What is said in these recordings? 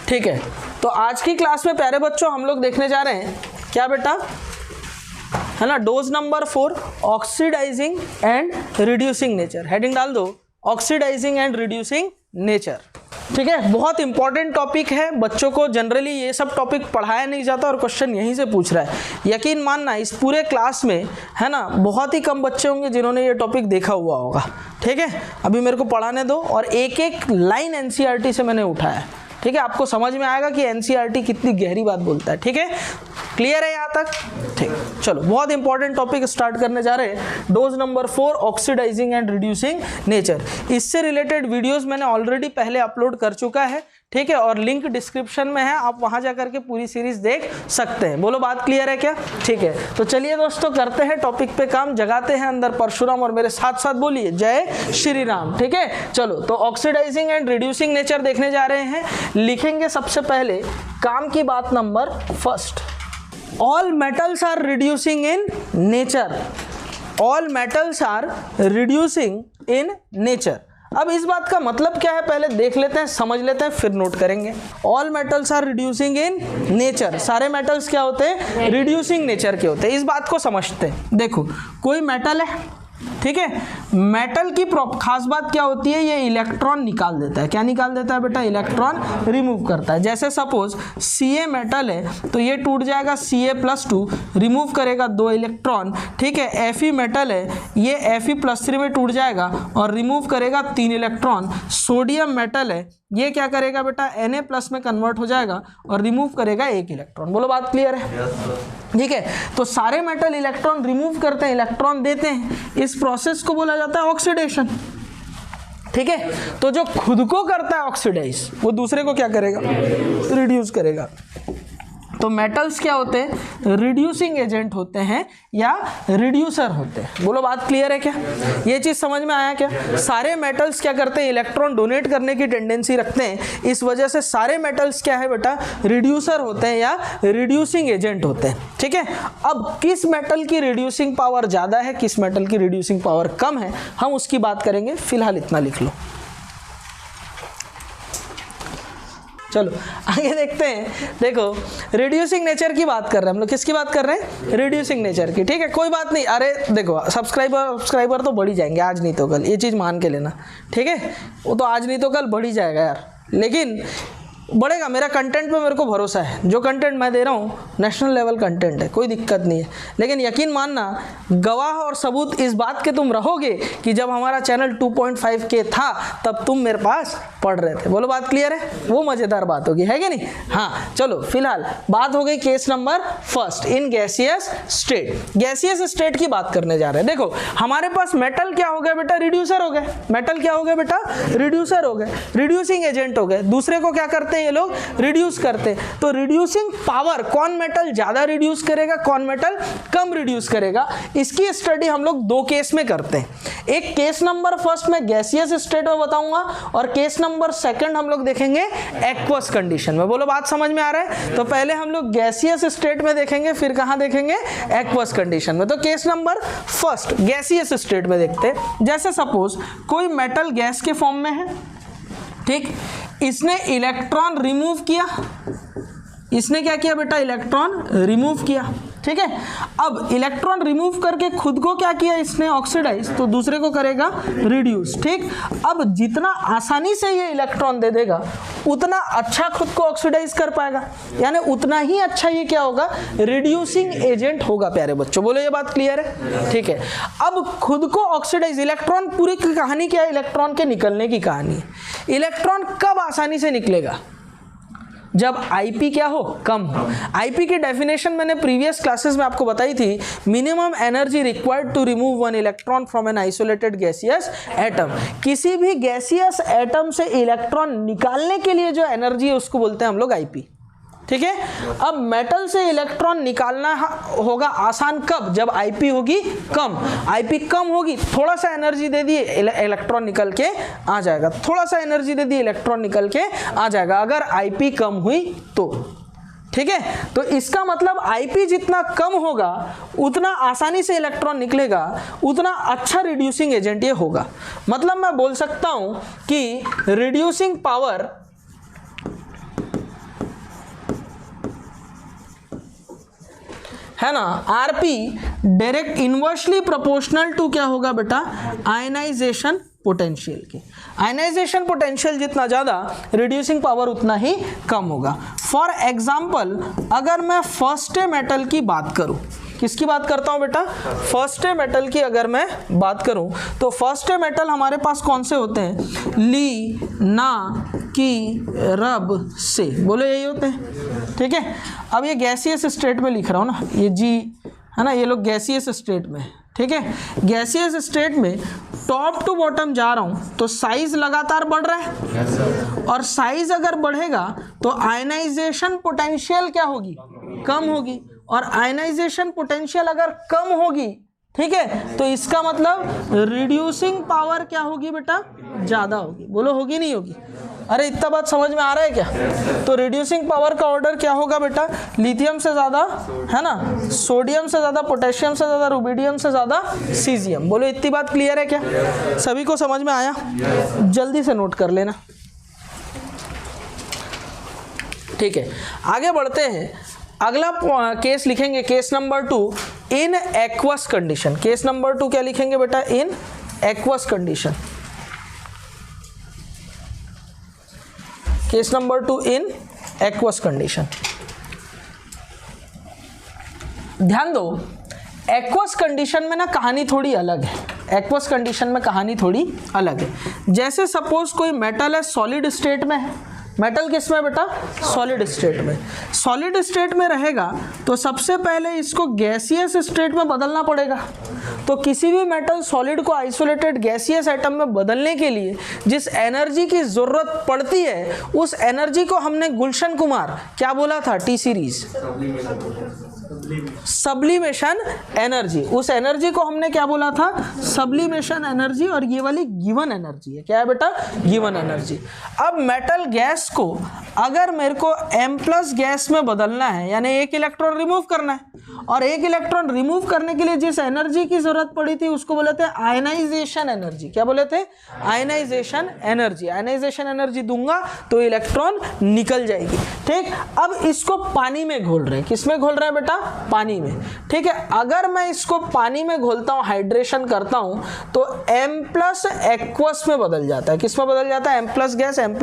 ठीक है, तो आज की क्लास में प्यारे बच्चों हम लोग देखने जा रहे हैं क्या बेटा, है ना, dose number 4 oxidizing and reducing nature. Heading डाल दो, ऑक्सीडाइजिंग एंड रिड्यूसिंग नेचर। ठीक है, बहुत इंपॉर्टेंट टॉपिक है, बच्चों को जनरली ये सब टॉपिक पढ़ाया नहीं जाता और क्वेश्चन यहीं से पूछ रहा है। यकीन मानना इस पूरे क्लास में, है ना, बहुत ही कम बच्चे होंगे जिन्होंने ये टॉपिक देखा हुआ होगा। ठीक है, अभी मेरे को पढ़ाने दो और एक एक लाइन एनसीईआरटी से मैंने उठाया है। ठीक है, आपको समझ में आएगा कि एनसीईआरटी कितनी गहरी बात बोलता है। ठीक है, क्लियर है यहाँ तक? ठीक, चलो बहुत इंपॉर्टेंट टॉपिक स्टार्ट करने जा रहे हैं, dose number 4 oxidizing and reducing nature. इससे रिलेटेड वीडियोस मैंने ऑलरेडी पहले अपलोड कर चुका है। ठीक है, और लिंक डिस्क्रिप्शन में है, आप वहां जाकर के पूरी सीरीज देख सकते हैं। बोलो बात क्लियर है क्या? ठीक है, तो चलिए दोस्तों करते हैं टॉपिक पे काम, जगाते हैं अंदर परशुराम और मेरे साथ साथ बोलिए जय श्री राम। ठीक है, चलो तो ऑक्सीडाइजिंग एंड रिड्यूसिंग नेचर देखने जा रहे हैं। लिखेंगे सबसे पहले काम की बात number first, all metals are reducing in nature, all metals are reducing in nature। अब इस बात का मतलब क्या है पहले देख लेते हैं, समझ लेते हैं, फिर नोट करेंगे। All metals are reducing in nature, सारे मेटल्स क्या होते हैं? रिड्यूसिंग नेचर के होते हैं। इस बात को समझते हैं। देखो कोई मेटल है, ठीक है, मेटल की खास बात क्या होती है, ये इलेक्ट्रॉन निकाल देता है। क्या निकाल देता है बेटा? इलेक्ट्रॉन रिमूव करता है। जैसे सपोज Ca मेटल है तो ये टूट जाएगा Ca+2, रिमूव करेगा 2 इलेक्ट्रॉन। ठीक है, Fe मेटल है, ये Fe+3 में टूट जाएगा और रिमूव करेगा 3 इलेक्ट्रॉन। सोडियम मेटल है, ये क्या करेगा बेटा? Na+ में कन्वर्ट हो जाएगा और रिमूव करेगा 1 इलेक्ट्रॉन। बोलो बात क्लियर है? ठीक है, तो सारे मेटल इलेक्ट्रॉन रिमूव करते हैं, इलेक्ट्रॉन देते हैं, इस प्रोसेस को बोला जाता है ऑक्सीडेशन। ठीक है, तो जो खुद को करता है ऑक्सीडाइज, वो दूसरे को क्या करेगा? रिड्यूस करेगा। तो मेटल्स क्या होते हैं? रिड्यूसिंग एजेंट होते हैं या रिड्यूसर होते हैं। बोलो बात क्लियर है क्या? ये चीज समझ में आया क्या? सारे मेटल्स क्या करते हैं? इलेक्ट्रॉन डोनेट करने की टेंडेंसी रखते हैं, इस वजह से सारे मेटल्स क्या है बेटा? रिड्यूसर होते हैं या रिड्यूसिंग एजेंट होते हैं। ठीक है, अब किस मेटल की रिड्यूसिंग पावर ज्यादा है, किस मेटल की रिड्यूसिंग पावर कम है, हम उसकी बात करेंगे। फिलहाल इतना लिख लो। चलो आगे देखते हैं। देखो रिड्यूसिंग नेचर की बात कर रहे हैं हम लोग। किसकी बात कर रहे हैं? रिड्यूसिंग नेचर की। ठीक है, कोई बात नहीं। अरे देखो सब्सक्राइबर तो बढ़ ही जाएंगे, आज नहीं तो कल, ये चीज़ मान के लेना। ठीक है, वो तो आज नहीं तो कल बढ़ ही जाएगा यार, लेकिन बढ़ेगा। मेरा कंटेंट पे मेरे को भरोसा है, जो कंटेंट मैं दे रहा हूँ नेशनल लेवल कंटेंट है, कोई दिक्कत नहीं है। लेकिन यकीन मानना, गवाह और सबूत इस बात के तुम रहोगे कि जब हमारा चैनल 2.5K था तब तुम मेरे पास पढ़ रहे थे। बोलो बात क्लियर है? वो मज़ेदार बात होगी, है कि नहीं? हाँ चलो, फिलहाल बात हो गई case number first, in gaseous state. Gaseous state की बात करने जा रहे हैं। देखो हमारे पास मेटल क्या हो गया बेटा? रिड्यूसर हो गए। मेटल क्या हो गए बेटा? रिड्यूसर हो गए, रिड्यूसिंग एजेंट हो गए। दूसरे को क्या करते हैं ये लोग? रिड्यूस करते हैं। तो रिड्यूसिंग पावर, कौन मेटल ज्यादा रिड्यूस करेगा, कौन मेटल कम रिड्यूस करेगा, इसकी स्टडी हम लोग 2 केस में करते हैं। एक केस नंबर फर्स्ट में गैसियस स्टेट में बताऊंगा और केस नंबर सेकंड हम लोग देखेंगे एक्वस कंडीशन में। बोलो बात समझ में आ रहा है? तो पहले हम लोग गैसियस स्टेट में देखेंगे, फिर कहां देखेंगे? एक्वस कंडीशन में। तो case number first gaseous state में देखते हैं। जैसे सपोज कोई मेटल गैस के फॉर्म में है, ठीक, इसने इलेक्ट्रॉन रिमूव किया। इसने क्या किया बेटा? इलेक्ट्रॉन रिमूव किया। ठीक है, अब इलेक्ट्रॉन रिमूव करके खुद को क्या किया इसने? ऑक्सीडाइज। तो दूसरे को करेगा रिड्यूस। ठीक, अब जितना आसानी से ये इलेक्ट्रॉन दे देगा उतना अच्छा खुद को ऑक्सीडाइज कर पाएगा, यानी उतना ही अच्छा ये क्या होगा? रिड्यूसिंग एजेंट होगा। प्यारे बच्चों बोलो ये बात क्लियर है? ठीक है, अब खुद को ऑक्सीडाइज, इलेक्ट्रॉन पूरी की कहानी क्या है? इलेक्ट्रॉन के निकलने की कहानी है। इलेक्ट्रॉन कब आसानी से निकलेगा? जब IP क्या हो? कम हो। IP की डेफिनेशन मैंने प्रीवियस क्लासेस में आपको बताई थी, minimum energy required to remove one electron from an isolated gaseous atom. किसी भी गैसियस एटम से इलेक्ट्रॉन निकालने के लिए जो एनर्जी है उसको बोलते हैं हम लोग IP। ठीक है, अब मेटल से इलेक्ट्रॉन निकालना होगा आसान कब? जब IP होगी कम। IP कम होगी, थोड़ा सा एनर्जी दे दी, इलेक्ट्रॉन निकल के आ जाएगा। थोड़ा सा एनर्जी दे दी, इलेक्ट्रॉन निकल के आ जाएगा, अगर IP कम हुई तो। ठीक है, तो इसका मतलब IP जितना कम होगा उतना आसानी से इलेक्ट्रॉन निकलेगा, उतना अच्छा रिड्यूसिंग एजेंट ये होगा। मतलब मैं बोल सकता हूं कि रिड्यूसिंग पावर है ना, RP direct inversely proportional to क्या होगा बेटा, आयनाइजेशन पोटेंशियल की। आयनाइजेशन पोटेंशियल जितना ज़्यादा, रिड्यूसिंग पावर उतना ही कम होगा। फॉर एग्जाम्पल अगर मैं फर्स्ट मेटल की बात करूं, किसकी बात करता हूं बेटा, फर्स्ट मेटल की अगर मैं बात करूं तो फर्स्ट मेटल हमारे पास कौन से होते हैं, ली, ना, की, रब, से, बोलो यही होते हैं, ठीक है। अब ये गैसियस स्टेट में लिख रहा हूं ना, ये जी है ना, ये लोग गैसियस स्टेट में, ठीक है। गैसियस स्टेट में टॉप टू बॉटम जा रहा हूं तो साइज लगातार बढ़ रहा है, और साइज अगर बढ़ेगा तो आयनाइजेशन पोटेंशियल क्या होगी, कम होगी, और आयनाइजेशन पोटेंशियल अगर कम होगी, ठीक है, तो इसका मतलब रिड्यूसिंग पावर क्या होगी बेटा, ज़्यादा होगी। बोलो होगी नहीं होगी, अरे इतना बात समझ में आ रहा है क्या। तो रिड्यूसिंग पावर का ऑर्डर क्या होगा बेटा, लिथियम से ज़्यादा, है ना, सोडियम से ज़्यादा, पोटेशियम से ज़्यादा, रुबिडियम से ज़्यादा, सीजियम। बोलो इतनी बात क्लियर है क्या, सभी को समझ में आया, जल्दी से नोट कर लेना, ठीक है। आगे बढ़ते हैं, अगला केस लिखेंगे, case number 2 in aqueous condition. Case number 2 क्या लिखेंगे बेटा, in aqueous condition. Case number 2 in aqueous condition. ध्यान दो, एक्वस कंडीशन में ना कहानी थोड़ी अलग है। एक्वस कंडीशन में कहानी थोड़ी अलग है। जैसे सपोज कोई मेटल है, सॉलिड स्टेट में है। मेटल किस में बेटा, सॉलिड स्टेट में। सॉलिड स्टेट में रहेगा तो सबसे पहले इसको गैसियस स्टेट में बदलना पड़ेगा। तो किसी भी मेटल सॉलिड को आइसोलेटेड गैसियस एटम में बदलने के लिए जिस एनर्जी की जरूरत पड़ती है, उस एनर्जी को हमने गुलशन कुमार क्या बोला था, टी सीरीज, सब्लिमेशन एनर्जी। उस एनर्जी को हमने क्या बोला था, सब्लिमेशन एनर्जी, और ये वाली गिवन एनर्जी है, क्या है बेटा, गिवन एनर्जी। अब मेटल गैस को अगर मेरे को M+ गैस में बदलना है, यानी एक इलेक्ट्रॉन रिमूव करना है, और एक इलेक्ट्रॉन रिमूव करने के लिए जिस एनर्जी की जरूरत पड़ी थी उसको बोले थे आयनाइजेशन एनर्जी। क्या बोले थे, आयनाइजेशन एनर्जी। आयनाइजेशन एनर्जी दूंगा तो इलेक्ट्रॉन निकल जाएगी, ठीक। अब इसको पानी में घोल रहे हैं, किस में घोल रहे हैं बेटा, पानी में, ठीक है। अगर मैं इसको पानी में घोलता हूं, हाइड्रेशन करता हूं, तो M+ एक्वस में बदल जाता है। किस में बदल जाता है, M+ गैस M+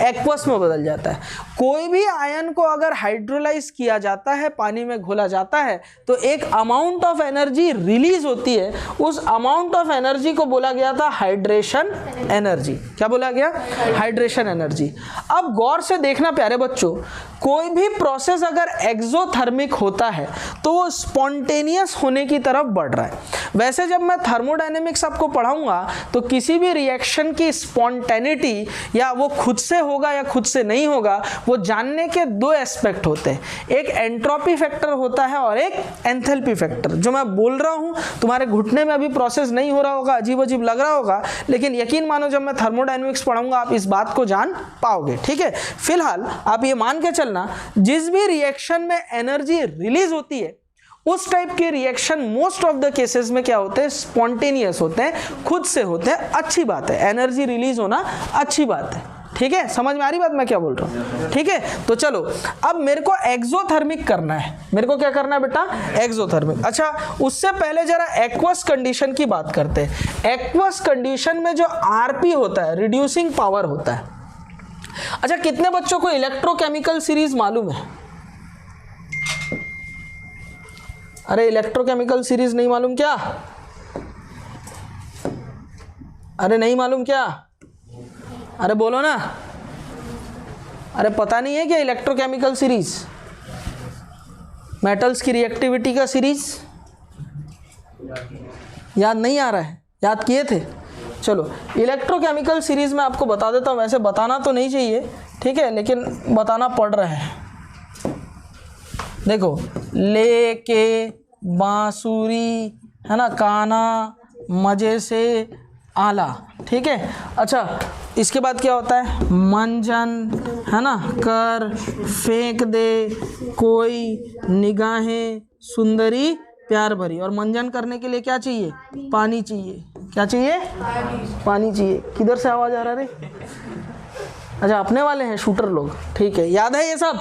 एक्वस में बदल जाता है। कोई भी आयन को अगर हाइड्रोलाइज किया जाता है, पानी में घोला जाता है, तो एक अमाउंट ऑफ एनर्जी रिलीज होती है। उस अमाउंट ऑफ एनर्जी को बोला गया था हाइड्रेशन एनर्जी। क्या बोला गया, हाइड्रेशन एनर्जी। अब गौर से देखना प्यारे बच्चों, कोई भी प्रोसेस अगर एक्सोथर्मिक होता है तो वो स्पॉन्टेनियस होने की तरफ बढ़ रहा है। वैसे जब मैं थर्मोडायनेमिक्स आपको पढ़ाऊंगा तो किसी भी रिएक्शन की स्पॉन्टेनिटी, या वो खुद से होगा या खुद से नहीं होगा, वो जानने के दो एस्पेक्ट होते हैं। एक एंट्रोपी फैक्टर होता है और एक एंथैल्पी फैक्टर। जो मैं बोल रहा हूँ तुम्हारे घुटने में अभी प्रोसेस नहीं हो रहा होगा, अजीब अजीब लग रहा होगा, लेकिन यकीन मानो जब मैं थर्मोडायनेमिक्स पढ़ाऊंगा आप इस बात को जान पाओगे, ठीक है। फिलहाल आप ये मान के चलना, जिस भी रिएक्शन में एनर्जी रिलीज होती है उस टाइप के reaction most of the cases में क्या होते हैं, स्पॉन्टेनियस होते हैं, खुद से होते हैं। अच्छी बात है, एनर्जी रिलीज होना अच्छी बात है, ठीक है। समझ में आ रही बात मैं क्या बोल रहा हूँ, ठीक है। तो चलो अब मेरे को एक्सोथर्मिक करना है। मेरे को क्या करना है बेटा, एक्सोथर्मिक। अच्छा, उससे पहले जरा एक्वस कंडीशन की बात करते हैं। एक्वस कंडीशन में जो आरपी होता है, रिड्यूसिंग पावर होता है। अच्छा, कितने बच्चों को इलेक्ट्रोकेमिकल सीरीज मालूम है? अरे इलेक्ट्रोकेमिकल सीरीज नहीं मालूम क्या? अरे नहीं मालूम क्या? अरे बोलो ना। अरे पता नहीं है क्या इलेक्ट्रोकेमिकल सीरीज, मेटल्स की रिएक्टिविटी का सीरीज? याद नहीं आ रहा है? याद किए थे? चलो इलेक्ट्रोकेमिकल सीरीज में आपको बता देता हूँ। वैसे बताना तो नहीं चाहिए, ठीक है, लेकिन बताना पड़ रहा है। देखो, लेके बांसुरी, है ना, काना, मजे से आला, ठीक है। अच्छा, इसके बाद क्या होता है, मंजन, है ना, कर, फेंक दे, कोई, निगाहें, सुंदरी, प्यार भरी। और मंजन करने के लिए क्या चाहिए, पानी चाहिए। क्या चाहिए, पानी चाहिए। किधर से आवाज आ रहा है? अच्छा, अपने वाले हैं शूटर लोग, ठीक है। याद है ये सब?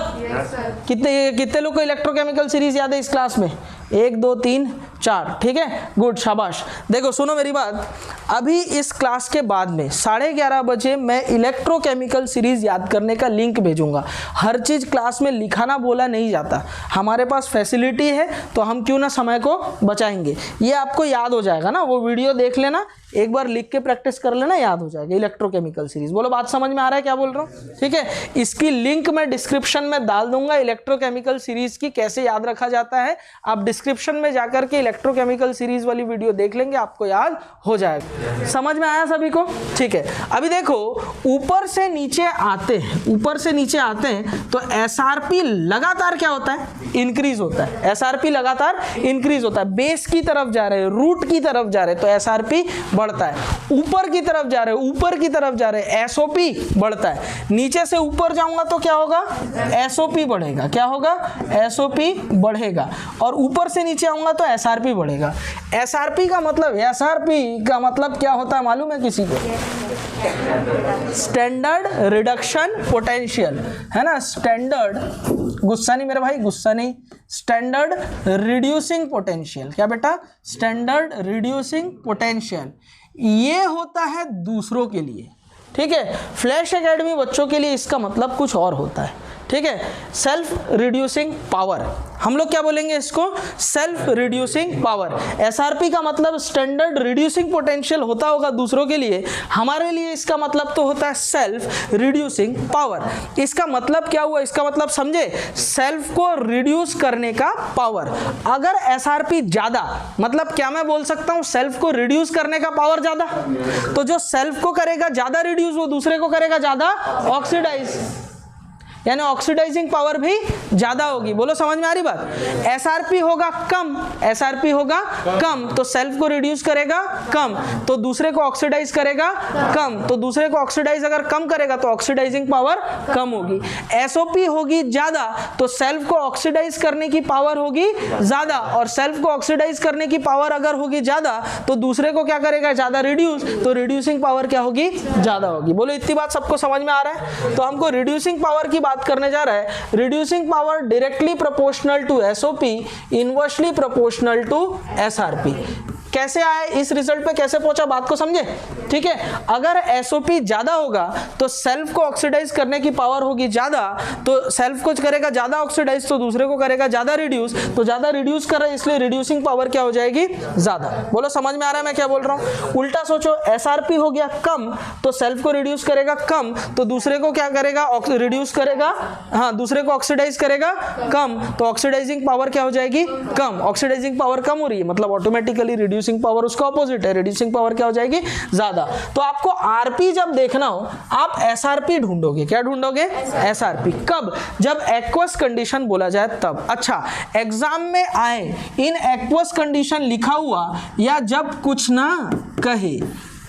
कितने लोग को इलेक्ट्रोकेमिकल सीरीज याद है इस क्लास में? 1 2 3 4, ठीक है, गुड, शाबाश। देखो सुनो मेरी बात, अभी इस क्लास के बाद में 11:30 बजे मैं इलेक्ट्रोकेमिकल सीरीज याद करने का लिंक भेजूंगा। हर चीज़ क्लास में लिखाना बोला नहीं जाता, हमारे पास फैसिलिटी है तो हम क्यों ना समय को बचाएंगे। ये आपको याद हो जाएगा ना, वो वीडियो देख लेना, एक बार लिख के प्रैक्टिस कर लेना, याद हो जाएगा इलेक्ट्रोकेमिकल सीरीज। बोलो बात समझ में आ रहा है क्या बोल रहा हूँ, ठीक है। इसकी लिंक मैं डिस्क्रिप्शन में डाल दूंगा, इलेक्ट्रोकेमिकल सीरीज की कैसे याद रखा जाता है। आप डिस्क्रिप्शन में जाकर के इलेक्ट्रोकेमिकल सीरीज वाली वीडियो देख लेंगे, आपको याद हो जाएगा। समझ में आया सभी को, ठीक है। अभी देखो ऊपर से नीचे आते हैं, ऊपर से नीचे आते हैं तो एसआरपी लगातार क्या होता है, इंक्रीज होता है। एसआरपी लगातार इंक्रीज होता है, बेस की तरफ जा रहे हैं, रूट की तरफ जा रहे हैं तो एसआरपी बढ़ता है। ऊपर की तरफ जा रहे हैं, ऊपर की तरफ जा रहे हैं, एसओपी बढ़ता है। नीचे से ऊपर जाऊंगा तो क्या होगा, एसओपी बढ़ेगा। क्या होगा, एसओपी बढ़ेगा। और ऊपर से नीचे आऊंगा तो एसआरपी बढ़ेगा। एसआरपी का मतलब, एसआरपी का मतलब क्या होता है मालूम है किसी को, स्टैंडर्ड रिडक्शन पोटेंशियल, है ना। स्टैंडर्ड, गुस्सा नहीं मेरे भाई, गुस्सा नहीं, स्टैंडर्ड रिड्यूसिंग पोटेंशियल। क्या बेटा, स्टैंडर्ड रिड्यूसिंग पोटेंशियल। ये होता है दूसरों के लिए, ठीक है। फ्लैश एकेडमी बच्चों के लिए इसका मतलब कुछ और होता है, ठीक है। सेल्फ रिड्यूसिंग पावर, हम लोग क्या बोलेंगे इसको, सेल्फ रिड्यूसिंग पावर। एसआरपी का मतलब स्टैंडर्ड रिड्यूसिंग पोटेंशियल होता होगा दूसरों के लिए, हमारे लिए इसका मतलब तो होता है सेल्फ रिड्यूसिंग पावर। इसका मतलब क्या हुआ, इसका मतलब समझे, सेल्फ को रिड्यूस करने का पावर। अगर एसआरपी ज्यादा, मतलब क्या मैं बोल सकता हूं, सेल्फ को रिड्यूस करने का पावर ज्यादा, तो जो सेल्फ को करेगा ज्यादा रिड्यूस, वो दूसरे को करेगा ज्यादा ऑक्सीडाइज, यानी ऑक्सीडाइजिंग पावर भी ज्यादा होगी। बोलो समझ में आ रही बात। एसआरपी होगा कम, एसआरपी होगा कम तो सेल्फ को रिड्यूस करेगा कम, तो दूसरे को ऑक्सीडाइज करेगा कम, तो दूसरे को ऑक्सीडाइज अगर कम करेगा तो ऑक्सीडाइजिंग पावर कम होगी। एसओपी होगी ज्यादा तो सेल्फ को ऑक्सीडाइज करने की पावर होगी ज्यादा, और सेल्फ को ऑक्सीडाइज करने की पावर अगर होगी ज्यादा तो दूसरे को क्या करेगा, ज्यादा रिड्यूस, तो रिड्यूसिंग पावर क्या होगी, ज्यादा होगी। बोलो इतनी बात सबको समझ में आ रहा है। तो हमको रिड्यूसिंग पावर की बात करने जा रहा है। Reducing power directly proportional to SOP, inversely proportional to SRP. कैसे आए इस रिजल्ट पे, कैसे पहुंचा, बात को समझे, ठीक है। अगर एसओपी ज्यादा होगा तो सेल्फ को ऑक्सीडाइज करने की पावर होगी ज्यादा, तो सेल्फ को करेगा ज्यादा ऑक्सीडाइज तो दूसरे को करेगा ज्यादा रिड्यूस, तो ज्यादा रिड्यूस कर रहा है इसलिए रिड्यूसिंग पावर क्या हो जाएगी, ज्यादा। बोलो समझ में आ रहा है मैं क्या बोल रहा हूं। उल्टा सोचो, एसआरपी हो गया कम तो सेल्फ को रिड्यूस करेगा कम, तो दूसरे को क्या करेगा, रिड्यूस करेगा, हाँ दूसरे को ऑक्सीडाइज करेगा कम, तो ऑक्सीडाइजिंग पावर क्या हो जाएगी, कम। ऑक्सीडाइजिंग पावर कम हो रही है मतलब ऑटोमेटिकली रिड्यूसिंग पावर उसका ऑपोजिट है, रिड्यूसिंग पावर क्या हो जाएगी, ज्यादा। तो आपको आरपी जब देखना हो आप एसआरपी ढूंढोगे। क्या ढूंढोगे, एसआरपी। कब, जब एक्वस कंडीशन बोला जाए तब। अच्छा, एग्जाम में आए इन एक्वस कंडीशन लिखा हुआ या जब कुछ ना कहे,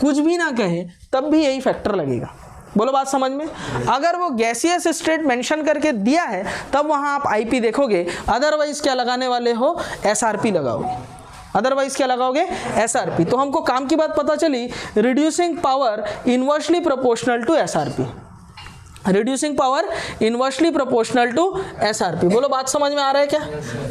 कुछ भी ना कहे, तब भी यही फैक्टर लगेगा। बोलो बात समझ में। अगर वो गैसियस स्टेट मेंशन करके दिया है तब वहां आप आईपी देखोगे, अदरवाइज क्या लगाने वाले हो, एसआरपी लगाओगे। अदरवाइज क्या लगाओगे, एसआरपी। तो हमको काम की बात पता चली, reducing power inversely proportional to SRP. Reducing power inversely proportional to SRP. बोलो बात समझ में आ रहा है क्या,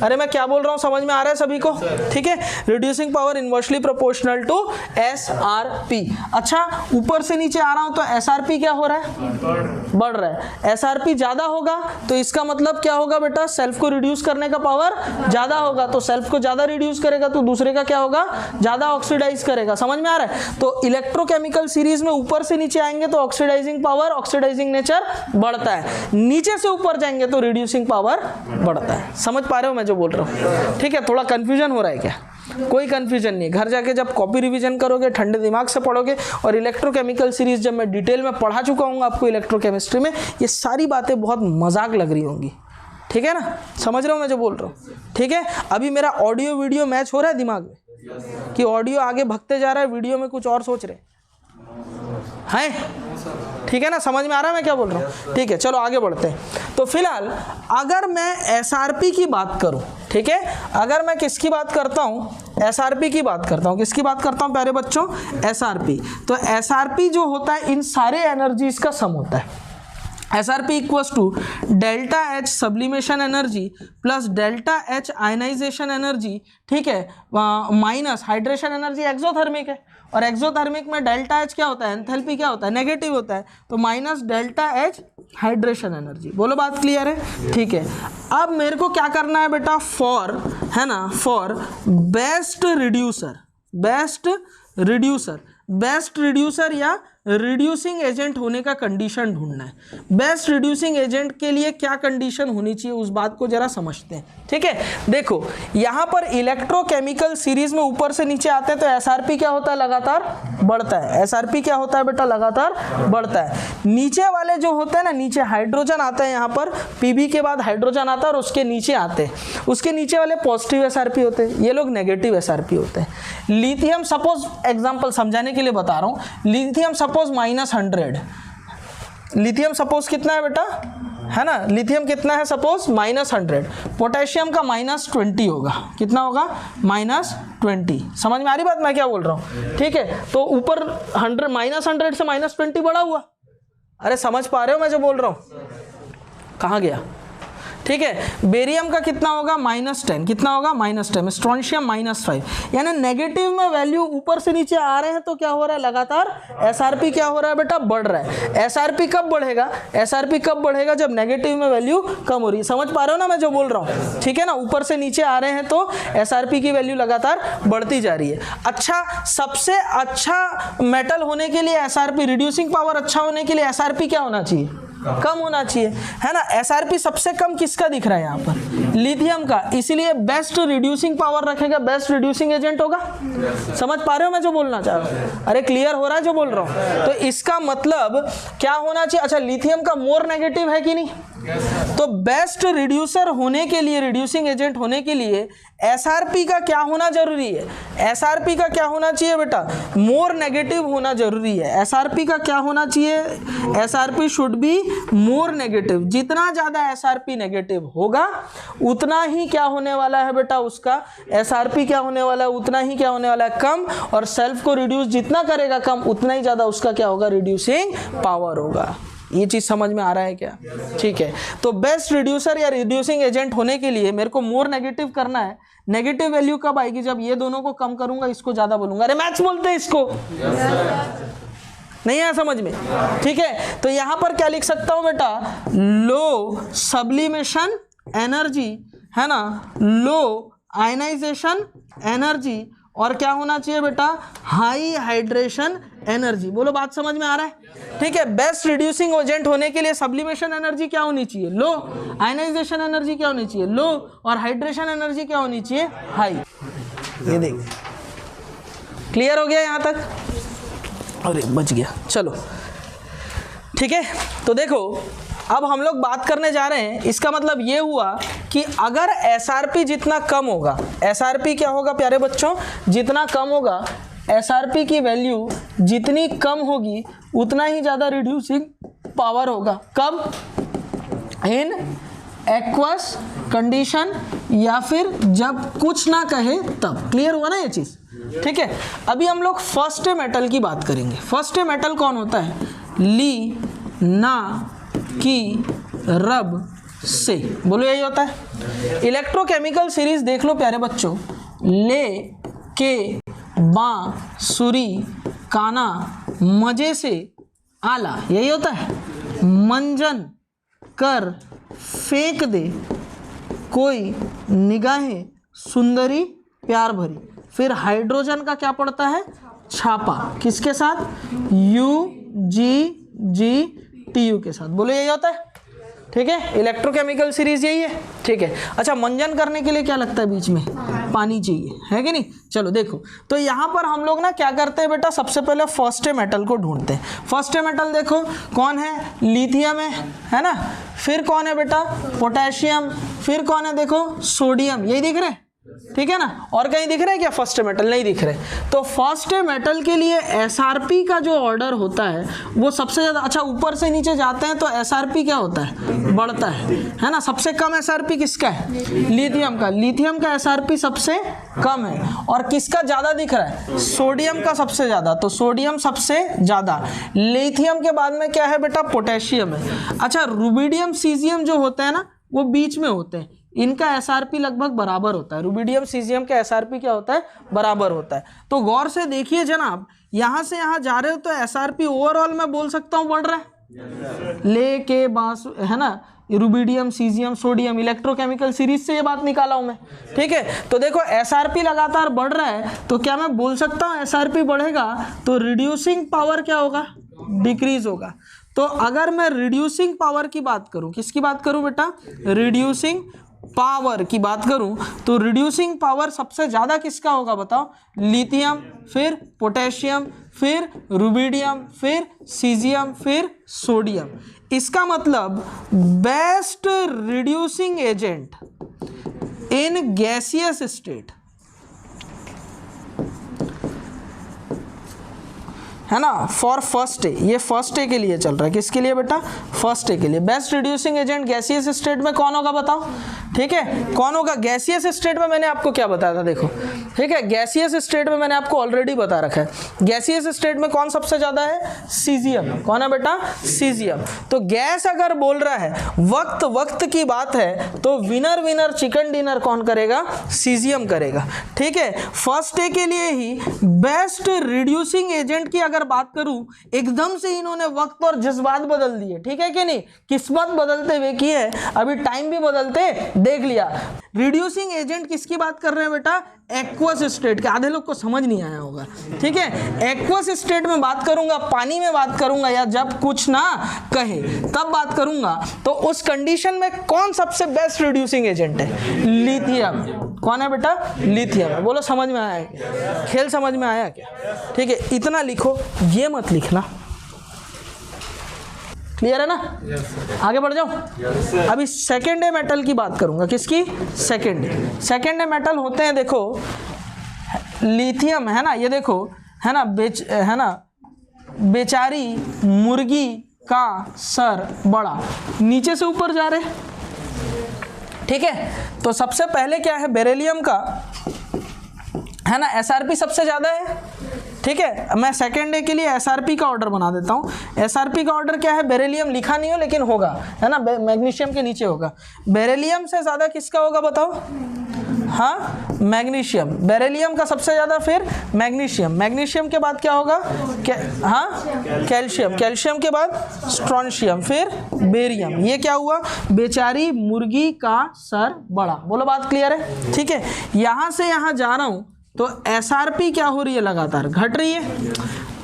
अरे मैं क्या बोल रहा हूँ समझ में आ रहा है सभी को, ठीक है। Reducing power inversely proportional to SRP. अच्छा, ऊपर से नीचे आ रहा हूँ तो एसआरपी क्या हो रहा है, बढ़ रहा है। एसआरपी ज्यादा होगा तो इसका मतलब क्या होगा बेटा, सेल्फ को रिड्यूस करने का पावर ज्यादा होगा, तो सेल्फ को ज्यादा रिड्यूस करेगा तो दूसरे का क्या होगा, ज्यादा ऑक्सीडाइज करेगा। समझ में आ रहा है। तो इलेक्ट्रोकेमिकल सीरीज में ऊपर से नीचे आएंगे तो ऑक्सीडाइजिंग पावर, ऑक्सीडाइजिंग नेचर बढ़ता है, नीचे से ऊपर जाएंगे तो रिड्यूसिंग पावर बढ़ता है। समझ पा रहे हो मैं जो बोल रहा हूँ, ठीक है। थोड़ा कंफ्यूजन हो रहा है क्या, कोई कंफ्यूजन नहीं। घर जाके जब कॉपी रिवीजन करोगे, ठंडे दिमाग से पढ़ोगे, और इलेक्ट्रोकेमिकल सीरीज जब मैं डिटेल में पढ़ा चुका हूँ आपको इलेक्ट्रोकेमिस्ट्री में, ये सारी बातें बहुत मजाक लग रही होंगी, ठीक है ना। समझ रहे हो मैं जो बोल रहा हूँ, ठीक है। अभी मेरा ऑडियो वीडियो मैच हो रहा है दिमाग में कि ऑडियो आगे भगते जा रहा है, वीडियो में कुछ और सोच रहे हैं, ठीक है ना। समझ में आ रहा है मैं क्या बोल रहा हूँ, ठीक है। चलो आगे बढ़ते हैं। तो फिलहाल अगर मैं एसआरपी की बात करूं, ठीक है, अगर मैं किसकी बात करता हूं, एसआरपी की बात करता हूं, किसकी बात करता हूं प्यारे बच्चों, एसआरपी। तो एसआरपी जो होता है इन सारे एनर्जीज का सम होता है। SRP equals to delta H sublimation energy plus delta H ionization energy, ठीक है, माइनस हाइड्रेशन एनर्जी एक्सोथर्मिक है, और एक्सोथर्मिक में डेल्टा H क्या होता है, एंथैल्पी क्या होता है, नेगेटिव होता है, तो minus delta H hydration energy. बोलो बात क्लियर है, ठीक है। अब मेरे को क्या करना है बेटा, फॉर, है ना, for best reducer, best reducer, best reducer या रिड्यूसिंग एजेंट होने का कंडीशन ढूंढना है। बेस्ट रिड्यूसिंग एजेंट के लिए क्या कंडीशन होनी चाहिए उस बात को जरा समझते हैं, ठीक है। देखो यहाँ पर इलेक्ट्रोकेमिकल सीरीज में ऊपर से नीचे आते हैं तो एसआरपी क्या होता है, लगातार बढ़ता है। एसआरपी क्या होता है बेटा, लगातार बढ़ता है। नीचे वाले जो होते हैं ना, नीचे हाइड्रोजन आता है, यहाँ पर पीबी के बाद हाइड्रोजन आता है और उसके नीचे आते हैं, उसके नीचे वाले पॉजिटिव एसआरपी होते हैं, ये लोग नेगेटिव एसआरपी होते हैं। लिथियम सपोज एग्जाम्पल समझाने के लिए बता रहा हूँ, लिथियम सपोज -100, लिथियम सपोज कितना है बेटा, है ना, लिथियम कितना है सपोज -100, पोटेशियम का -20 होगा, कितना होगा, -20। समझ में आ रही बात मैं क्या बोल रहा हूँ, ठीक है। तो ऊपर 100 -100 से -20 बढ़ा हुआ, अरे समझ पा रहे हो मैं जो बोल रहा हूँ, कहाँ गया, ठीक है। बेरियम का कितना होगा, -10, कितना होगा, -10, स्ट्रोंशियम -5, यानी नेगेटिव में वैल्यू ऊपर से नीचे आ रहे हैं तो क्या हो रहा है, लगातार एसआरपी क्या हो रहा है बेटा, बढ़ रहा है। एसआरपी कब बढ़ेगा, एसआरपी कब बढ़ेगा, जब नेगेटिव में वैल्यू कम हो रही है। समझ पा रहे हो ना मैं जो बोल रहा हूँ, ठीक है ना, ऊपर से नीचे आ रहे हैं तो एसआरपी की वैल्यू लगातार बढ़ती जा रही है। अच्छा, सबसे अच्छा मेटल होने के लिए एसआरपी, रिड्यूसिंग पावर अच्छा होने के लिए एसआरपी क्या होना चाहिए, कम होना चाहिए, है ना। एसआरपी सबसे कम किसका दिख रहा है यहाँ पर, लिथियम का, इसीलिए बेस्ट रिड्यूसिंग पावर रखेगा, बेस्ट रिड्यूसिंग एजेंट होगा। समझ पा रहे हो मैं जो बोलना चाह रहा हूँ, अरे क्लियर हो रहा है जो बोल रहा हूँ। तो इसका मतलब क्या होना चाहिए, अच्छा लिथियम का मोर नेगेटिव है कि नहीं, तो बेस्ट रिड्यूसर होने के लिए, रिड्यूसिंग एजेंट होने के लिए एसआरपी का क्या होना जरूरी है, एसआरपी का क्या होना चाहिए बेटा, मोर नेगेटिव होना जरूरी है। एसआरपी का क्या होना चाहिए, SRP should be more negative. जितना ज्यादा एसआरपी नेगेटिव होगा उतना ही क्या होने वाला है बेटा, उसका एसआरपी क्या होने वाला है, उतना ही क्या होने वाला है, कम, और सेल्फ को रिड्यूस जितना करेगा कम, उतना ही ज्यादा उसका क्या होगा, रिड्यूसिंग पावर होगा। ये चीज समझ में आ रहा है क्या, ठीक है। तो बेस्ट रिड्यूसर या रिड्यूसिंग एजेंट होने के लिए मेरे को मोर नेगेटिव करना है। नेगेटिव वैल्यू कब आएगी, जब ये दोनों को कम करूंगा, इसको ज्यादा बोलूंगा। अरे मैथ्स बोलते हैं इसको, नहीं है समझ में, ठीक है। तो यहां पर क्या लिख सकता हूं बेटा, लो सब्लिमेशन एनर्जी, है ना, लो आयनाइजेशन एनर्जी, और क्या होना चाहिए बेटा, हाई हाइड्रेशन एनर्जी। बोलो बात समझ में आ रहा है, ठीक है। बेस्ट रिड्यूसिंग एजेंट होने के लिए सब्लिमेशन एनर्जी क्या होनी चाहिए, लो, आयनाइजेशन एनर्जी क्या होनी चाहिए, लो, और हाइड्रेशन एनर्जी क्या होनी चाहिए, हाई। ये देख, क्लियर हो गया यहां तक, अरे बच गया, चलो ठीक है। तो देखो अब हम लोग बात करने जा रहे हैं, इसका मतलब ये हुआ कि अगर एसआरपी जितना कम होगा, एसआरपी क्या होगा प्यारे बच्चों, जितना कम होगा, एसआरपी की वैल्यू जितनी कम होगी उतना ही ज़्यादा रिड्यूसिंग पावर होगा। कब, इन एक्वस कंडीशन, या फिर जब कुछ ना कहे तब। क्लियर हुआ ना ये चीज़, ठीक है। अभी हम लोग फर्स्ट मेटल की बात करेंगे। फर्स्ट मेटल कौन होता है, ली ना की रब से, बोलो यही होता है। इलेक्ट्रोकेमिकल सीरीज देख लो प्यारे बच्चों, ले के बा सुरी काना मजे से आला, यही होता है। मंजन कर फेंक दे कोई निगाहें सुंदरी प्यार भरी, फिर हाइड्रोजन का क्या पड़ता है, छापा, किसके साथ, UGGTU के साथ। बोलो यही होता है, ठीक है। इलेक्ट्रोकेमिकल सीरीज यही है, ठीक है। अच्छा, मंजन करने के लिए क्या लगता है, बीच में पानी चाहिए, है कि नहीं। चलो देखो, तो यहाँ पर हम लोग ना क्या करते हैं बेटा, सबसे पहले फर्स्ट मेटल को ढूंढते हैं। फर्स्ट मेटल देखो कौन है, लिथियम है ना, फिर कौन है बेटा, पोटेशियम, फिर कौन है देखो, सोडियम, यही दिख रहे हैं, ठीक है ना। और कहीं दिख रहा है क्या फर्स्ट मेटल? नहीं दिख रहे। तो फर्स्ट मेटल के लिए एसआरपी का जो ऑर्डर होता है वो सबसे ज्यादा, अच्छा ऊपर से नीचे जाते हैं तो एसआरपी क्या होता है? बढ़ता है ना। सबसे कम एसआरपी किसका है? लिथियम का। लिथियम का एसआरपी सबसे कम है। और किसका ज्यादा दिख रहा है? सोडियम का सबसे ज्यादा। तो सोडियम सबसे ज्यादा। लिथियम के बाद में क्या है बेटा? पोटेशियम है। अच्छा रुबिडियम सीजियम जो होते हैं ना वो बीच में होते हैं, इनका एसआरपी लगभग बराबर होता है। रुबिडियम सीजियम का एसआरपी क्या होता है? बराबर होता है। तो गौर से देखिए जनाब, यहां से यहां जा रहे हो तो एसआरपी ओवरऑल मैं बोल सकता हूं बढ़ रहा है। ले के बांस है ना, rubidium caesium sodium, electrochemical series से ये बात निकाला हूं मैं। ठीक है, तो देखो एसआरपी लगातार बढ़ रहा है तो क्या मैं बोल सकता हूं एसआरपी बढ़ेगा तो रिड्यूसिंग पावर क्या होगा? डिक्रीज होगा। तो अगर मैं रिड्यूसिंग पावर की बात करूं, किसकी बात करूं बेटा? रिड्यूसिंग पावर की बात करूं तो रिड्यूसिंग पावर सबसे ज्यादा किसका होगा बताओ? लिथियम, फिर पोटेशियम, फिर रुबिडियम, फिर सीजियम, फिर सोडियम। इसका मतलब best reducing agent in gaseous state है ना फॉर फर्स्ट ए, ये फर्स्ट ए के लिए चल रहा है। किसके लिए बेटा? फर्स्ट ए के लिए। Best reducing agent gaseous state में कौन होगा बताओ? ठीक है, कौन होगा? गैसियस स्टेट में मैंने आपको क्या बताया था देखो, ठीक है, गैसियस स्टेट में मैंने आपको ऑलरेडी बता रखा है। गैसियस स्टेट में कौन सबसे ज्यादा है? सीजियम। कौन है बेटा? सीजियम। तो गैस अगर बोल रहा है, वक्त वक्त की बात है, तो विनर विनर चिकन डिनर कौन करेगा? सीजियम करेगा। ठीक है, फर्स्ट ए के लिए ही बेस्ट रिड्यूसिंग एजेंट की अगर बात करूं, एकदम से इन्होंने वक्त और जज्बात बदल दिए। ठीक है कि नहीं? किस्मत बदलते हुए की है, अभी टाइम भी बदलते देख लिया। रिड्यूसिंग एजेंट किसकी बात कर रहे हैं बेटा? एक्वस स्टेट के। आधे लोग को समझ नहीं आया होगा। ठीक है, एक्वस स्टेट में बात करूंगा, पानी में बात करूंगा, या जब कुछ ना कहे तब बात करूंगा, तो उस कंडीशन में कौन सबसे बेस्ट रिड्यूसिंग एजेंट है? लिथियम। कौन है बेटा? लिथियम है। बोलो समझ में आया क्या? खेल समझ में आया क्या? ठीक है, इतना लिखो, ये मत लिखना। क्लियर है ना? आगे बढ़ जाओ। अभी सेकेंड ए मेटल की बात करूंगा। किसकी? Second A. Second a metal होते हैं देखो, लिथियम है ना, ये देखो है ना, है ना, बेचारी मुर्गी का सर बड़ा, नीचे से ऊपर जा रहे। ठीक है, तो सबसे पहले क्या है? बेरिलियम का है ना एसआरपी सबसे ज्यादा है। ठीक है, मैं सेकेंड डे के लिए एसआरपी का ऑर्डर बना देता हूँ। एसआरपी का ऑर्डर क्या है? बेरिलियम लिखा नहीं हो लेकिन होगा, है ना, मैग्नीशियम के नीचे होगा। बेरिलियम से ज्यादा किसका होगा बताओ? हाँ, मैग्नीशियम। बेरिलियम का सबसे ज्यादा, फिर मैग्नीशियम। मैग्नीशियम के बाद क्या होगा? हाँ, कैल्शियम। कैल्शियम के बाद स्ट्रोंशियम, फिर बेरियम। ये क्या हुआ? बेचारी मुर्गी का सर बड़ा। बोलो बात क्लियर है? ठीक है, यहां से यहां जा रहा हूं तो एसआरपी क्या हो रही है? लगातार घट रही है।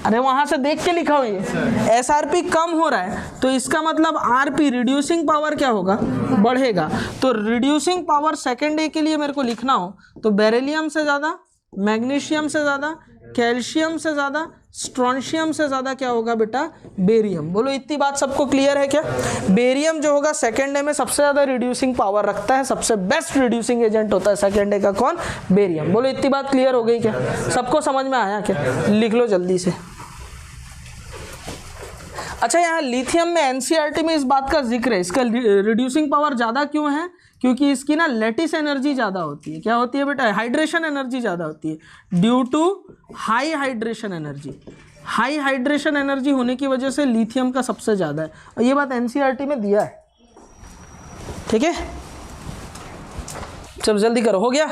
अरे वहां से देख के लिखा हुई है, एसआरपी कम हो रहा है तो इसका मतलब आरपी रिड्यूसिंग पावर क्या होगा? बढ़ेगा। तो रिड्यूसिंग पावर सेकेंड ए के लिए मेरे को लिखना हो तो बेरिलियम से ज़्यादा, मैग्नीशियम से ज़्यादा, कैल्शियम से ज़्यादा, स्ट्रोंशियम से ज़्यादा क्या होगा बेटा? बेरियम। बोलो इतनी बात सबको क्लियर है क्या? बेरियम जो होगा सेकेंड डे में सबसे ज़्यादा रिड्यूसिंग पावर रखता है, सबसे बेस्ट रिड्यूसिंग एजेंट होता है सेकेंड डे का। कौन? बेरियम। बोलो इतनी बात क्लियर हो गई क्या? सबको समझ में आया क्या? लिख लो जल्दी से। अच्छा, यहाँ लिथियम में एनसीईआरटी में इस बात का जिक्र है, इसका रिड्यूसिंग पावर ज़्यादा क्यों है? क्योंकि इसकी ना लेटिस एनर्जी ज़्यादा होती है। क्या होती है बेटा? हाइड्रेशन एनर्जी ज़्यादा होती है, due to high hydration energy. High hydration energy होने की वजह से लिथियम का सबसे ज़्यादा है, और ये बात एनसीईआरटी में दिया है। ठीक है, चलो जल्दी करो। हो गया?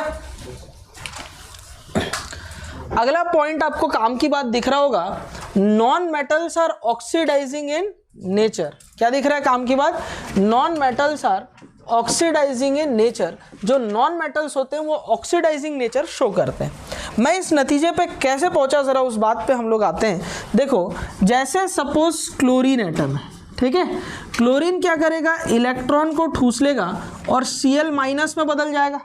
अगला पॉइंट आपको काम की बात दिख रहा होगा, non metals are oxidizing in nature. क्या दिख रहा है काम की बात? Non metals are oxidizing in nature. जो नॉन मेटल्स होते हैं वो ऑक्सीडाइजिंग नेचर शो करते हैं। मैं इस नतीजे पे कैसे पहुंचा, जरा उस बात पे हम लोग आते हैं। देखो, जैसे सपोज क्लोरीन एटम है, ठीक है, क्लोरीन क्या करेगा? इलेक्ट्रॉन को ठूस लेगा और Cl माइनस में बदल जाएगा।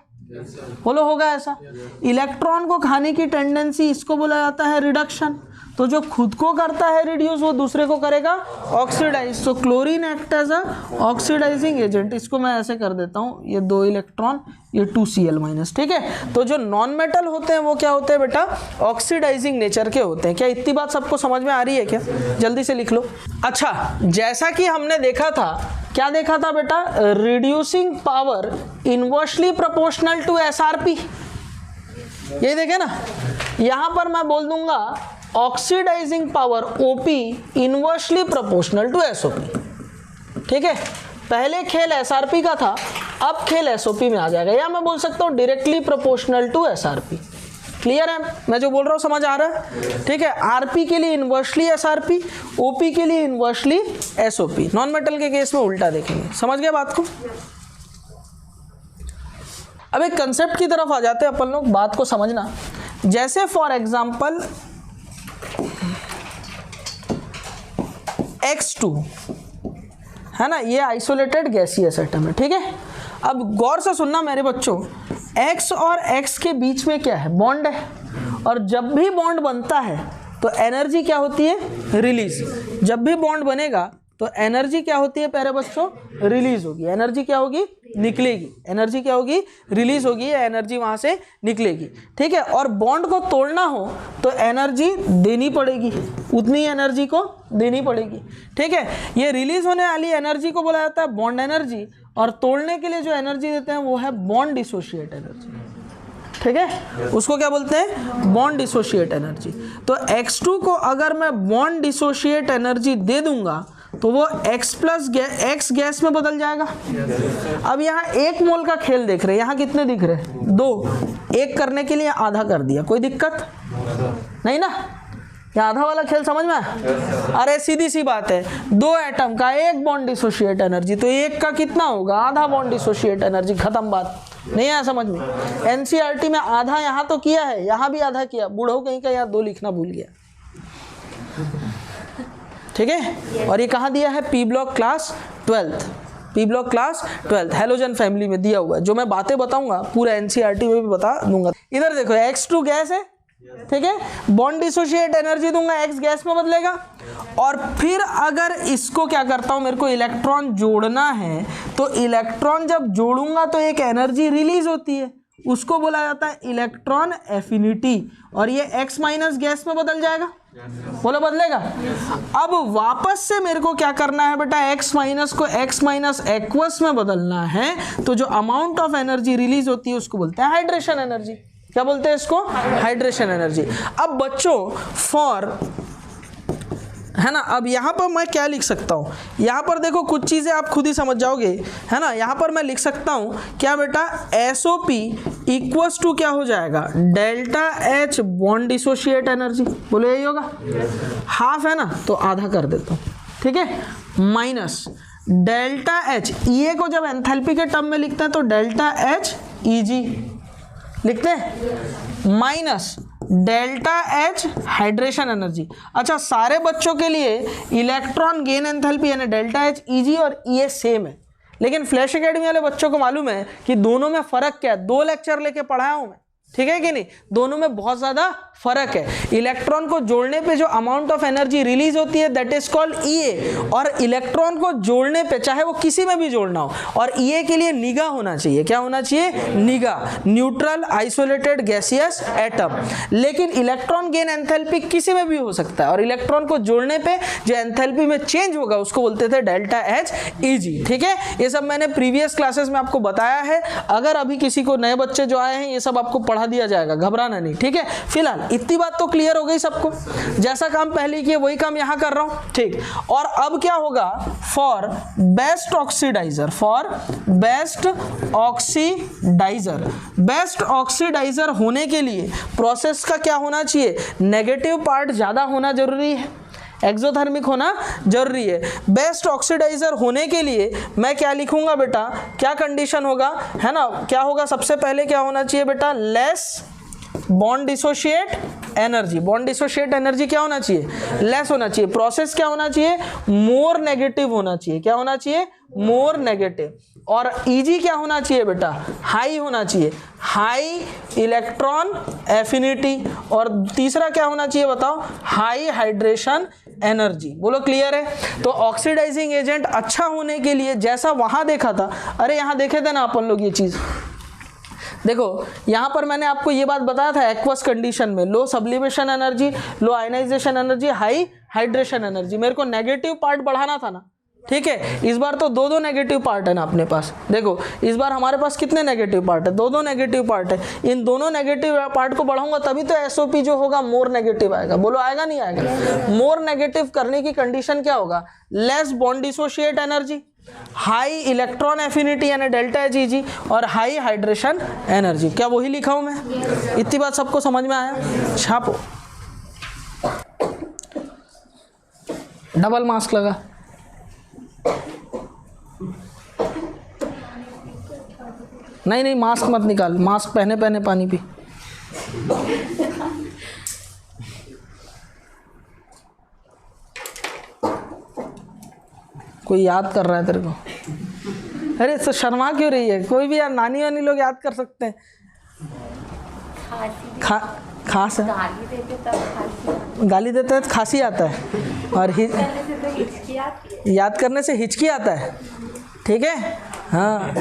बोलो होगा ऐसा? इलेक्ट्रॉन को खाने की टेंडेंसी, इसको बोला जाता है रिडक्शन। तो जो खुद को करता है रिड्यूस वो दूसरे को करेगा ऑक्सीडाइज। तो chlorine act as a oxidising agent, इसको मैं ऐसे कर देता हूँ, ये 2 इलेक्ट्रॉन, ये 2Cl-, ठीक है। तो जो नॉन मेटल होते हैं वो क्या होते हैं बेटा, ऑक्सीडाइजिंग नेचर के होते हैं। क्या इतनी बात सबको समझ में आ रही है क्या? जल्दी से लिख लो। अच्छा, जैसा कि हमने देखा था, क्या देखा था बेटा, reducing power inversely proportional to SRP, ये देखे ना। यहां पर मैं बोल दूंगा oxidising power OP inversely proportional to SOP, ठीक है। पहले खेल SRP का था, अब खेल SOP में आ जाएगा, या मैं बोल सकता हूं directly proportional to SRP। Clear है? मैं जो बोल रहा हूं समझ आ रहा है? ठीक है। RP के लिए इनवर्सली SRP, OP के लिए इनवर्सली SOP। नॉन मेटल के केस में उल्टा देखेंगे। समझ गए बात को? अब एक कंसेप्ट की तरफ आ जाते हैं अपन लोग, बात को समझना। जैसे फॉर एग्जांपल X2 है ना, ये आइसोलेटेड गैसियस एटम है, ठीक है। अब गौर से सुनना मेरे बच्चों, X और X के बीच में क्या है, बॉन्ड है, और जब भी बॉन्ड बनता है तो एनर्जी क्या होती है, रिलीज। जब भी बॉन्ड बनेगा तो एनर्जी क्या होती है प्यारे बच्चों, रिलीज होगी। एनर्जी क्या होगी, निकलेगी। एनर्जी क्या होगी, रिलीज होगी, एनर्जी वहां से निकलेगी, ठीक है। और बॉन्ड को तोड़ना हो तो एनर्जी देनी पड़ेगी, उतनी एनर्जी को देनी पड़ेगी, ठीक है। ये रिलीज होने वाली एनर्जी को बोला जाता है बॉन्ड एनर्जी, और तोड़ने के लिए जो एनर्जी देते हैं वो है बॉन्ड डिसोशिएट एनर्जी, ठीक है। उसको क्या बोलते हैं, बॉन्ड डिसोशिएट एनर्जी। तो X2 को अगर मैं बॉन्ड डिसोशिएट एनर्जी दे दूंगा तो वो X गैस में बदल जाएगा। अब यहाँ 1 मोल का खेल देख रहे हैं, यहाँ कितने दिख रहे हैं, 2। 1 करने के लिए आधा कर दिया, कोई दिक्कत नहीं ना। क्या आधा वाला खेल समझ में? अरे सीधी सी बात है, 2 एटम का 1 बॉन्ड डिसोशिएट एनर्जी, तो 1 का कितना होगा, आधा बॉन्ड डिसोशिएट एनर्जी, खत्म बात। नहीं आया समझ में? NCERT में आधा यहाँ तो किया है, यहाँ भी आधा किया, बूढ़ो कहीं का यहाँ 2 लिखना भूल गया, ठीक है। और ये कहाँ दिया है, P block class 12th, P block class 12th halogen family में दिया हुआ है। जो मैं बातें बताऊंगा पूरा NCERT में भी बता दूंगा। इधर देखो X2 गैस है, ठीक है, बॉन्ड डिसोशिएट एनर्जी दूंगा, X गैस में बदलेगा। और फिर अगर इसको क्या करता हूं, मेरे को इलेक्ट्रॉन जोड़ना है, तो इलेक्ट्रॉन जब जोड़ूंगा तो एक एनर्जी रिलीज होती है, उसको बोला जाता है इलेक्ट्रॉन एफिनिटी, और ये X माइनस गैस में बदल जाएगा। बोलो बदलेगा। अब वापस से मेरे को क्या करना है बेटा, X माइनस को X माइनस एक्वस में बदलना है, तो जो अमाउंट ऑफ एनर्जी रिलीज होती है उसको बोलते हैं हाइड्रेशन एनर्जी। क्या बोलते हैं इसको, हाइड्रेशन एनर्जी। अब बच्चों फॉर, है ना, अब यहाँ पर मैं क्या लिख सकता हूँ, यहाँ पर देखो कुछ चीज़ें आप खुद ही समझ जाओगे, है ना। यहाँ पर मैं लिख सकता हूँ क्या बेटा, SOP इक्वल्स टू क्या हो जाएगा, delta H bond dissociate energy. बोलो यही होगा, हाफ है ना तो आधा कर देता हूँ, ठीक है, माइनस डेल्टा H, EA को जब एंथैल्पी के टर्म में लिखते हैं तो डेल्टा H EG लिखते हैं, minus delta H hydration energy. अच्छा, सारे बच्चों के लिए इलेक्ट्रॉन गेन एंथैल्पी यानी डेल्टा H EG और EA सेम है, लेकिन फ्लैश एकेडमी वाले बच्चों को मालूम है कि दोनों में फर्क क्या है। 2 लेक्चर लेके पढ़ाया हूं मैं, ठीक है कि नहीं, दोनों में बहुत ज्यादा फर्क है। इलेक्ट्रॉन को जोड़ने पे जो अमाउंट ऑफ एनर्जी रिलीज होती है दैट इज कॉल्ड EA, और इलेक्ट्रॉन को जोड़ने पे चाहे वो किसी में भी जोड़ना हो, और EA के लिए निगा होना चाहिए। क्या होना चाहिए, निगा, न्यूट्रल आइसोलेटेड गैसियस एटम। लेकिन इलेक्ट्रॉन गेन एंथैल्पी किसी में भी हो सकता है, और इलेक्ट्रॉन को जोड़ने पे जो एंथैल्पी में चेंज होगा उसको बोलते थे डेल्टा H EG, ठीक है। ये सब मैंने प्रीवियस क्लासेस में आपको बताया है। अगर अभी किसी को नए बच्चे जो आए हैं ये सब आपको पढ़ा दिया जाएगा, घबराना नहीं, ठीक है। फिलहाल इतनी बात तो क्लियर हो गई सबको, जैसा काम पहले किए वही काम यहां कर रहा हूं, ठीक। और अब क्या होगा, for best oxidiser, for best oxidiser, best oxidiser होने के लिए प्रोसेस का क्या होना चाहिए, नेगेटिव पार्ट ज्यादा होना जरूरी है, एक्सोथर्मिक होना जरूरी है। बेस्ट ऑक्सीडाइजर होने के लिए मैं क्या लिखूंगा बेटा, क्या कंडीशन होगा, है ना, क्या होगा, सबसे पहले क्या होना चाहिए बेटा, less bond dissociate energy. Bond dissociate energy क्या होना चाहिए, लेस होना चाहिए। प्रोसेस क्या होना चाहिए, मोर नेगेटिव होना चाहिए। क्या होना चाहिए, मोर नेगेटिव। और Eg क्या होना चाहिए बेटा, हाई होना चाहिए, हाई इलेक्ट्रॉन एफिनिटी। और तीसरा क्या होना चाहिए बताओ, हाई हाइड्रेशन एनर्जी। बोलो क्लियर है। तो ऑक्सीडाइजिंग एजेंट अच्छा होने के लिए जैसा वहां देखा था, अरे यहां देखे थे ना अपन लोग ये चीज, देखो यहां पर मैंने आपको ये बात बताया था, एक्वस कंडीशन में low sublimation energy, low ionization energy, high hydration energy, मेरे को नेगेटिव पार्ट बढ़ाना था ना, ठीक है। इस बार तो दो नेगेटिव पार्ट है ना अपने पास, देखो इस बार हमारे पास कितने नेगेटिव पार्ट है, दो नेगेटिव पार्ट है। इन दोनों नेगेटिव पार्ट को बढ़ाऊंगा तभी तो एसओपी जो होगा मोर नेगेटिव आएगा। बोलो आएगा नहीं आएगा। मोर नेगेटिव करने की कंडीशन क्या होगा, less bond dissociate energy, high electron affinity यानी डेल्टा एच ईजी, और हाई हाइड्रेशन एनर्जी। क्या वही लिखा हूं मैं? इतनी बात सबको समझ में आया? छापो, डबल मास्क लगा। नहीं मास्क मत निकाल, मास्क पहने पहने पानी पी। कोई याद कर रहा है तेरे को? अरे तो शर्मा क्यों रही है? कोई भी यार, नानी वानी लोग याद कर सकते हैं। खांस गाली देते हैं तो खांसी आता है, और याद करने से हिचकी आता है, ठीक है। हाँ,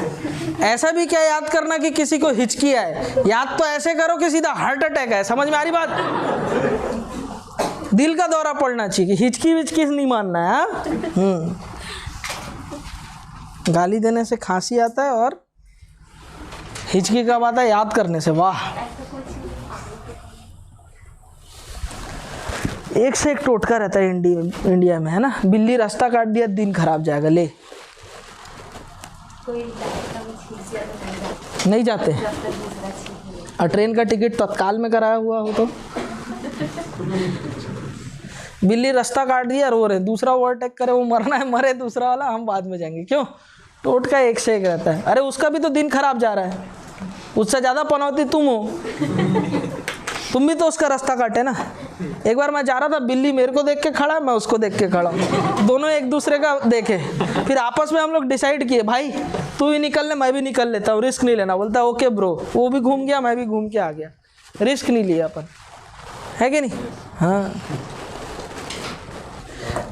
ऐसा भी क्या याद करना कि किसी को हिचकी आए, याद तो ऐसे करो कि सीधा हार्ट अटैक है। समझ में आ रही बात? दिल का दौरा पड़ना चाहिए कि हिचकी विचकी नहीं मानना है। गाली देने से खांसी आता है और हिचकी कब आता है? याद करने से। वाह, एक से एक टोटका रहता है इंडिया में, है ना। बिल्ली रास्ता काट दिया, दिन खराब जाएगा। ले नहीं जाते, और ट्रेन का टिकट तत्काल में कराया हुआ हो तो बिल्ली रास्ता काट दिया, रो रहे, दूसरा ओवरटेक करे, वो मरना है मरे, दूसरा वाला हम बाद में जाएंगे। क्यों? टोटका एक से एक रहता है। अरे उसका भी तो दिन खराब जा रहा है, उससे ज़्यादा पनौती तुम हो, तुम भी तो उसका रास्ता काटे ना। एक बार मैं जा रहा था, बिल्ली मेरे को देख के खड़ा, मैं उसको देख के खड़ा, दोनों एक दूसरे का देखे, फिर आपस में हम लोग डिसाइड किए भाई तू ही निकल ले, मैं भी निकल लेता हूँ, रिस्क नहीं लेना। बोलता ओके ब्रो, वो भी घूम गया, मैं भी घूम के आ गया, रिस्क नहीं लिया अपन, है कि नहीं? हाँ,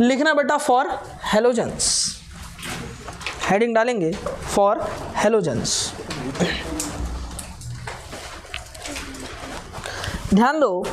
लिखना बेटा फॉर हेलोजेंस, हेडिंग डालेंगे फॉर हेलोजेंस। ध्यान दो,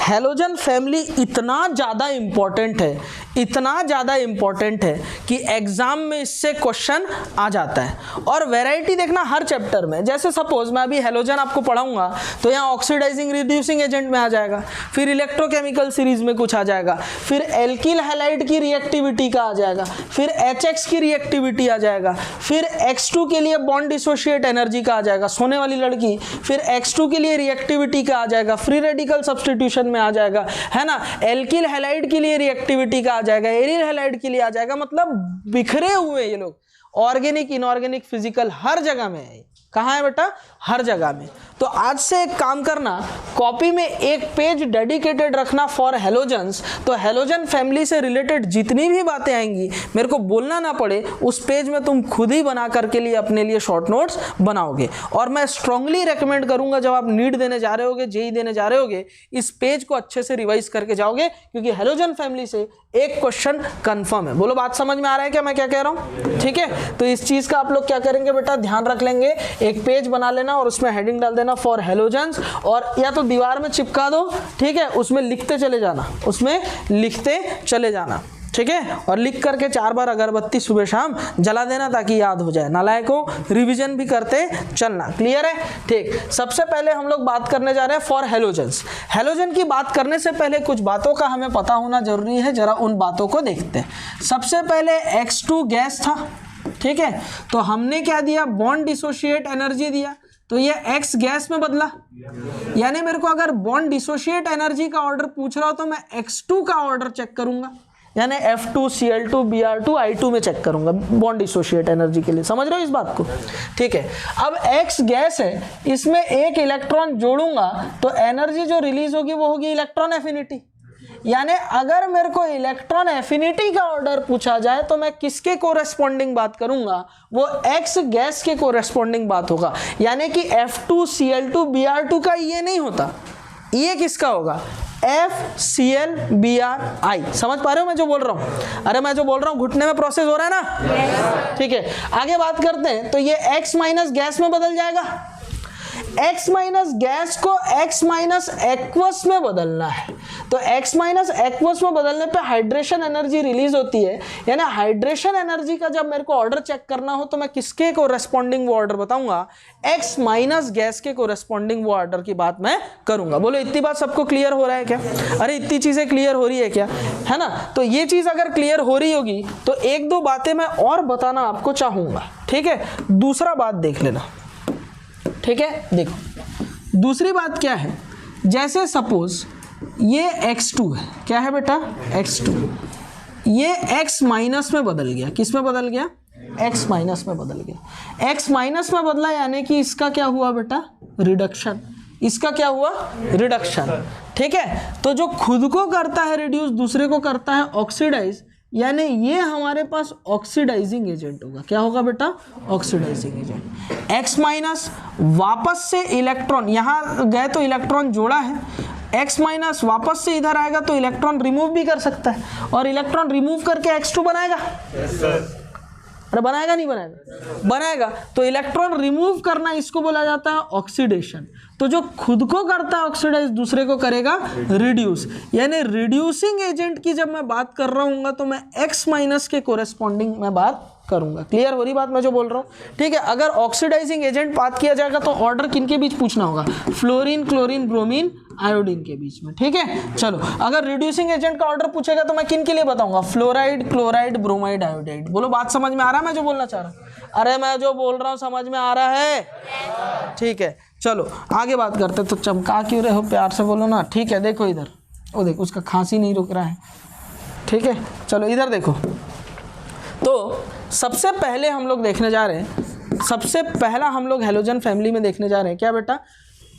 हेलोजन फैमिली इतना ज़्यादा इम्पॉर्टेंट है, इतना ज़्यादा इम्पॉर्टेंट है कि एग्जाम में इससे क्वेश्चन आ जाता है। और वैरायटी देखना हर चैप्टर में, जैसे सपोज मैं अभी हेलोजन आपको पढ़ाऊंगा तो यहाँ ऑक्सीडाइजिंग रिड्यूसिंग एजेंट में आ जाएगा, फिर इलेक्ट्रोकेमिकल सीरीज में कुछ आ जाएगा, फिर एल्किल हैलाइड की रिएक्टिविटी का आ जाएगा, फिर HX की रिएक्टिविटी आ जाएगा, फिर X2 के लिए बॉन्ड डिसोशिएट एनर्जी का आ जाएगा, सोने वाली लड़की, फिर X2 के लिए रिएक्टिविटी का आ जाएगा, फ्री रेडिकल सब्सटीट्यूशन में आ जाएगा, है ना, एल्किल हैलाइड के लिए रिएक्टिविटी का जाएगा, एरिल हैलाइड के लिए आ जाएगा। मतलब बिखरे हुए ये लोग, ऑर्गेनिक इनऑर्गेनिक फिजिकल हर जगह में है। कहाँ है बेटा? हर जगह में। तो आज से एक काम करना, कॉपी में एक पेज डेडिकेटेड रखना फॉर हेलोजेंस। तो हेलोजन फैमिली से रिलेटेड जितनी भी बातें आएंगी मेरे को बोलना ना पड़े, उस पेज में तुम खुद ही बना करके लिए अपने लिए शॉर्ट नोट्स बनाओगे। और मैं स्ट्रांगली रेकमेंड करूंगा जब आप नीट देने जा रहे होगे, जेई देने जा रहे होगे, इस पेज को अच्छे से रिवाइज करके जाओगे, क्योंकि हेलोजन फैमिली से एक क्वेश्चन कंफर्म है। बोलो बात समझ में आ रहा है क्या मैं क्या कह रहा हूँ? ठीक है, तो इस चीज का आप लोग क्या करेंगे बेटा, ध्यान रख लेंगे। एक पेज बना लेना और उसमें हेडिंग डाल देना फॉर हेलोजेंस, और या तो दीवार में चिपका दो, ठीक है, उसमें लिखते चले जाना, उसमें लिखते चले जाना, ठीक है। और लिख करके 4 बार अगरबत्ती सुबह शाम जला देना ताकि याद हो जाए। नालायकों, रिवीजन भी करते चलना। क्लियर है? ठीक, सबसे पहले हम लोग बात करने जा रहे हैं फॉर हेलोजेंस। हेलोजन की बात करने से पहले कुछ बातों का हमें पता होना जरूरी है, जरा उन बातों को देखते हैं। सबसे पहले X2 गैस था, ठीक है, तो हमने क्या दिया, बॉन्ड डिसोशिएट एनर्जी दिया, तो ये X गैस में बदला। यानी मेरे को अगर बॉन्ड डिसोशिएट एनर्जी का ऑर्डर पूछ रहा हो तो मैं X2 का ऑर्डर चेक करूंगा, यानी F2Cl2 Br2 I2 में चेक करूंगा बॉन्ड डिसोशिएट एनर्जी के लिए। समझ रहे हो इस बात को? ठीक है, अब X गैस है, इसमें एक इलेक्ट्रॉन जोड़ूंगा तो एनर्जी जो रिलीज होगी वो होगी इलेक्ट्रॉन एफिनिटी। यानी अगर मेरे को इलेक्ट्रॉन एफिनिटी का ऑर्डर पूछा जाए तो मैं किसके कोरेस्पॉन्डिंग बात करूंगा, वो X गैस के कोरेस्पॉन्डिंग बात होगा। यानी कि F2Cl2Br2 का ये नहीं होता, ये किसका होगा, FClBrI। समझ पा रहे हो मैं जो बोल रहा हूं? अरे मैं जो बोल रहा हूं घुटने में प्रोसेस हो रहा है ना, ठीक है। आगे बात करते हैं, तो ये X माइनस गैस में बदल जाएगा। X माइनस गैस को X माइनस एक्वस में बदलना है, तो X माइनस एक्वस में बदलने पे हाइड्रेशन एनर्जी रिलीज होती है। यानी हाइड्रेशन एनर्जी का जब मेरे को ऑर्डर चेक करना हो तो मैं किसके कोरेस्पॉन्डिंग वो ऑर्डर बताऊंगा, X माइनस गैस के कोरेस्पॉन्डिंग वो ऑर्डर की बात मैं करूंगा। बोलो इतनी बात सबको क्लियर हो रहा है क्या? अरे इतनी चीजें क्लियर हो रही है क्या, है ना? तो ये चीज अगर क्लियर हो रही होगी तो एक दो बातें मैं और बताना आपको चाहूंगा, ठीक है। दूसरा बात देख लेना, ठीक है। देखो दूसरी बात क्या है, जैसे सपोज ये x2 है, क्या है बेटा, x2, ये x माइनस में बदल गया। किस में बदल गया, x माइनस में बदल गया। x माइनस में बदला यानी कि इसका क्या हुआ बेटा, रिडक्शन। इसका क्या हुआ, रिडक्शन, ठीक है। तो जो खुद को करता है रिड्यूस, दूसरे को करता है ऑक्सीडाइज, यानी ये हमारे पास ऑक्सीडाइजिंग एजेंट होगा। क्या होगा बेटा, ऑक्सीडाइजिंग एजेंट। X माइनस वापस से इलेक्ट्रॉन, यहाँ गए तो इलेक्ट्रॉन जोड़ा है, X माइनस वापस से इधर आएगा तो इलेक्ट्रॉन रिमूव भी कर सकता है, और इलेक्ट्रॉन रिमूव करके X2 बनाएगा। अरे बनाएगा नहीं बनाएगा, बनाएगा। तो इलेक्ट्रॉन रिमूव करना इसको बोला जाता है ऑक्सीडेशन। तो जो खुद को करता है ऑक्सीडाइज, दूसरे को करेगा रिड्यूस। यानी रिड्यूसिंग एजेंट की जब मैं बात कर रहा हूँ तो मैं X माइनस के कोरेस्पॉन्डिंग में बात करूंगा। क्लियर हो रही बात मैं जो बोल रहा हूँ, ठीक है। अगर ऑक्सीडाइजिंग एजेंट बात किया जाएगा तो ऑर्डर किन के बीच पूछना होगा, फ्लोरीन, क्लोरीन, ब्रोमीन, आयोडीन के बीच में, ठीक है। चलो अगर रिड्यूसिंग एजेंट का ऑर्डर पूछेगा तो मैं किन के लिए बताऊंगा, फ्लोराइड, क्लोराइड, ब्रोमाइड, आयोडाइड। बोलो बात समझ में आ रहा है मैं जो बोलना चाह रहा हूँ? अरे मैं जो बोल रहा हूँ समझ में आ रहा है, ठीक है। चलो आगे बात करते। तो चमका क्यों रहे हो, प्यार से बोलो ना, ठीक है। देखो इधर, वो देखो उसका खांसी नहीं रुक रहा है, ठीक है। चलो इधर देखो, तो सबसे पहले हम लोग देखने जा रहे हैं, सबसे पहला हम लोग हैलोजन फैमिली में देखने जा रहे हैं क्या बेटा,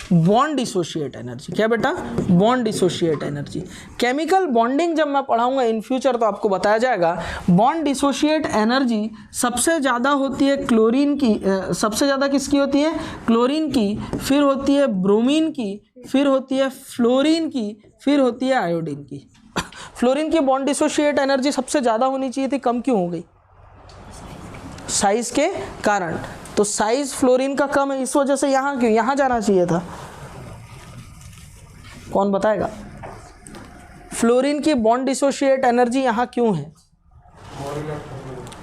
बॉन्ड डिसोशिएट एनर्जी। क्या बेटा, bond dissociate energy. Chemical bonding जब मैं पढ़ाऊंगा इन फ्यूचर तो आपको बताया जाएगा। बॉन्ड डिसोशिएट एनर्जी सबसे ज़्यादा होती है क्लोरीन की, सबसे ज़्यादा किसकी होती है, क्लोरीन की, फिर होती है ब्रोमीन की, फिर होती है फ्लोरीन की, फिर होती है आयोडीन की। फ्लोरीन की बॉन्ड डिसोशिएट एनर्जी सबसे ज़्यादा होनी चाहिए थी, कम क्यों हो गई, साइज के कारण। तो साइज फ्लोरीन का कम है, इस वजह से यहाँ क्यों, यहाँ जाना चाहिए था। कौन बताएगा, फ्लोरीन की बॉन्ड डिसोशिएट एनर्जी यहाँ क्यों है?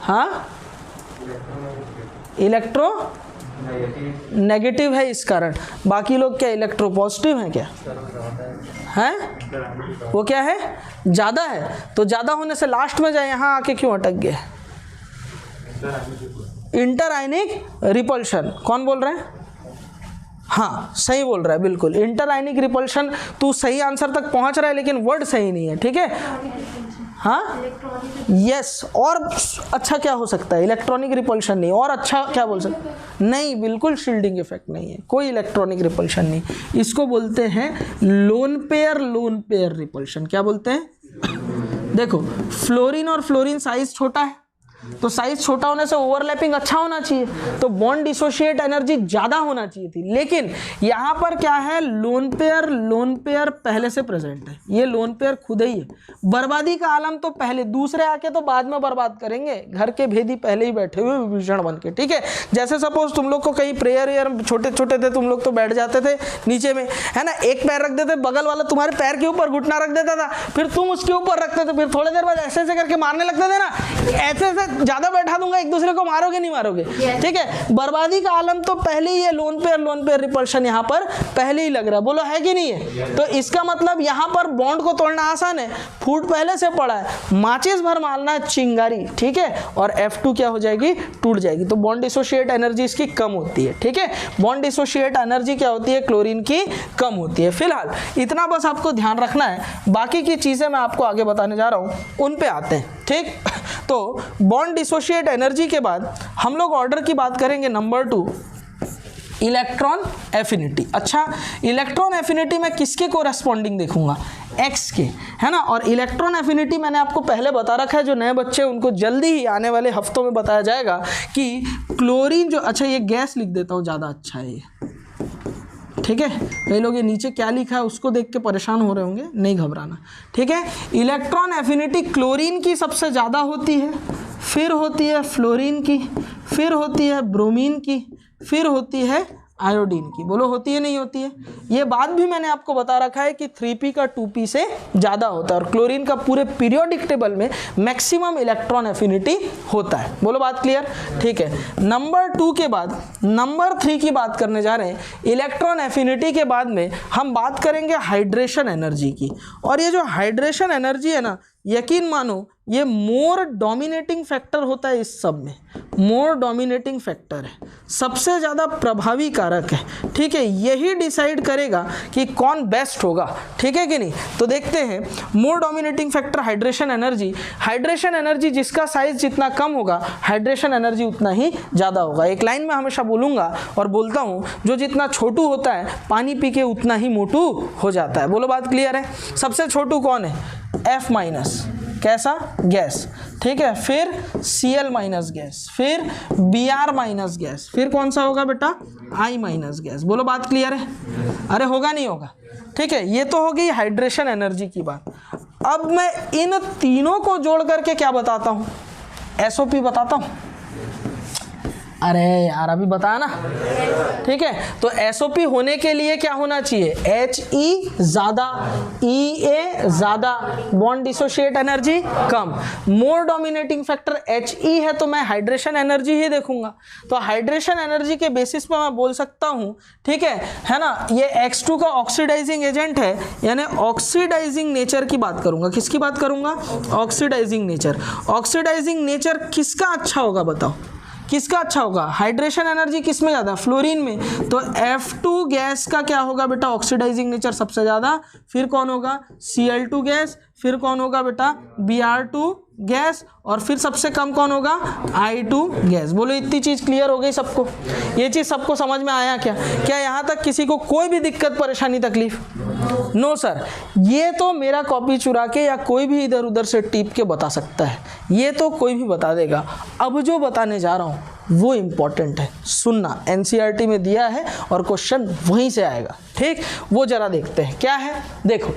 हाँ, इलेक्ट्रो नेगेटिव है इस कारण। बाकी लोग क्या इलेक्ट्रो पॉजिटिव हैं क्या, हैं? वो क्या है, ज़्यादा है। तो ज़्यादा होने से लास्ट में जाए, यहाँ आके क्यों अटक गया? इंटरआयनिक रिपल्शन। कौन बोल रहे हैं? हाँ सही बोल रहा है, बिल्कुल इंटरआयनिक रिपल्शन। तू सही आंसर तक पहुंच रहा है लेकिन वर्ड सही नहीं है, ठीक है। हाँ यस, और अच्छा क्या हो सकता है, इलेक्ट्रॉनिक रिपल्शन नहीं, और अच्छा क्या बोल सकते, नहीं बिल्कुल शील्डिंग इफेक्ट नहीं है, कोई इलेक्ट्रॉनिक रिपल्शन नहीं। इसको बोलते हैं लोन पेयर रिपल्शन। क्या बोलते हैं? देखो फ्लोरीन और फ्लोरीन साइज छोटा है, तो साइज छोटा होने से ओवरलैपिंग अच्छा होना चाहिए, तो बॉन्ड डिसोशिएट एनर्जी ज़्यादा होना चाहिए थी। लेकिन यहाँ पर क्या है, लोन पेयर पहले से प्रेजेंट है। ये लोन पेयर खुद ही है। बर्बादी का आलम तो पहले, दूसरे आके तो बाद में बर्बाद करेंगे। घर के भेदी पहले ही बैठे हुए विभीषण बन के, ठीक है। जैसे सपोज तुम लोग को कहीं प्रेयर वेयर छोटे छोटे थे, तुम लोग तो बैठ जाते थे नीचे में, है ना, एक पैर रख देते, बगल वाला तुम्हारे पैर के ऊपर घुटना रख देता था, फिर तुम उसके ऊपर रखते थे, फिर थोड़ी देर बाद ऐसे ऐसे करके मारने लगते थे ना, ऐसे ज्यादा बैठा दूंगा, एक दूसरे को मारोगे नहीं मारोगे, ठीक है। बर्बादी का आलम तो पहले ही है, लोन पेयर रिपल्शन यहाँ पर पहले ही लग रहा है। बोलो है कि नहीं है? तो इसका मतलब यहाँ पर बॉन्ड को तोड़ना आसान है, फूट पहले से पड़ा है, माचिस भर मारना है चिंगारी, ठीक है, और F2 क्या हो जाएगी, टूट जाएगी। तो बॉन्ड डिसोशिएट एनर्जी इसकी कम होती है, ठीक है। बॉन्ड डिसोशिएट एनर्जी क्या होती है, क्लोरीन की कम होती है। फिलहाल इतना बस आपको ध्यान रखना है, बाकी की चीजें मैं आपको आगे बताने जा रहा हूं, उन पे आते हैं, ठीक। तो बॉन्ड डिसोशिएट एनर्जी के बाद हम लोग ऑर्डर की बात करेंगे नंबर 2, इलेक्ट्रॉन एफिनिटी। अच्छा, इलेक्ट्रॉन एफिनिटी में किसके कोरेस्पॉन्डिंग देखूंगा, x के, है ना। और इलेक्ट्रॉन एफिनिटी मैंने आपको पहले बता रखा है, जो नए बच्चे उनको जल्दी ही आने वाले हफ्तों में बताया जाएगा कि क्लोरीन जो, अच्छा ये गैस लिख देता हूँ, ज़्यादा अच्छा है ये, ठीक है। कई लोग ये नीचे क्या लिखा है उसको देख के परेशान हो रहे होंगे, नहीं घबराना, ठीक है। इलेक्ट्रॉन एफिनिटी क्लोरीन की सबसे ज़्यादा होती है, फिर होती है फ्लोरीन की, फिर होती है ब्रोमीन की, फिर होती है आयोडीन की। बोलो होती है नहीं होती है? ये बात भी मैंने आपको बता रखा है कि 3p का 2p से ज़्यादा होता है, और क्लोरीन का पूरे पीरियोडिक टेबल में मैक्सिमम इलेक्ट्रॉन एफिनिटी होता है। बोलो बात क्लियर? ठीक है। नंबर 2 के बाद नंबर 3 की बात करने जा रहे हैं। इलेक्ट्रॉन एफिनिटी के बाद में हम बात करेंगे हाइड्रेशन एनर्जी की, और ये जो हाइड्रेशन एनर्जी है ना, यकीन मानो ये मोर डोमिनेटिंग फैक्टर होता है इस सब में, मोर डोमिनेटिंग फैक्टर है, सबसे ज़्यादा प्रभावी कारक है, ठीक है। यही डिसाइड करेगा कि कौन बेस्ट होगा, ठीक है कि नहीं। तो देखते हैं, मोर dominating factor hydration energy. Hydration energy जिसका साइज जितना कम होगा, हाइड्रेशन एनर्जी उतना ही ज़्यादा होगा। एक लाइन में हमेशा बोलूँगा और बोलता हूँ, जो जितना छोटू होता है पानी पी के उतना ही मोटू हो जाता है। बोलो बात क्लियर है? सबसे छोटू कौन है? F माइनस, कैसा? गैस, ठीक है। फिर Cl माइनस गैस, फिर Br माइनस गैस, फिर कौन सा होगा बेटा? I minus gas. बोलो बात क्लियर है? अरे होगा नहीं होगा? ठीक है, ये तो हो गई हाइड्रेशन एनर्जी की बात। अब मैं इन तीनों को जोड़ करके क्या बताता हूँ? SOP बताता हूँ। अरे यार अभी बताया ना, ठीक है। तो SOP होने के लिए क्या होना चाहिए? HE ज़्यादा, EA ज़्यादा, bond dissociate energy come. More dominating factor HE है तो मैं हाइड्रेशन एनर्जी ही देखूंगा। तो हाइड्रेशन एनर्जी के बेसिस पर मैं बोल सकता हूँ, ठीक है ना। ये X2 का ऑक्सीडाइजिंग एजेंट है, यानी ऑक्सीडाइजिंग नेचर की बात करूंगा। किसकी बात करूंगा? Oxidising nature. ऑक्सीडाइजिंग नेचर किसका अच्छा होगा बताओ? किसका अच्छा होगा? हाइड्रेशन एनर्जी किस में ज़्यादा? फ्लोरीन में। तो F2 गैस का क्या होगा बेटा? ऑक्सीडाइजिंग नेचर सबसे ज़्यादा। फिर कौन होगा? Cl2 gas. फिर कौन होगा बेटा? Br2 gas. और फिर सबसे कम कौन होगा? I2 gas. बोलो इतनी चीज़ क्लियर हो गई सबको? ये चीज़ सबको समझ में आया क्या? क्या यहाँ तक किसी को कोई भी दिक्कत परेशानी तकलीफ? नो सर, ये तो मेरा कॉपी चुरा के या कोई भी इधर उधर से टीप के बता सकता है, ये तो कोई भी बता देगा। अब जो बताने जा रहा हूँ वो इम्पॉर्टेंट है, सुनना। NCERT में दिया है और क्वेश्चन वहीं से आएगा, ठीक। वो जरा देखते हैं क्या है। देखो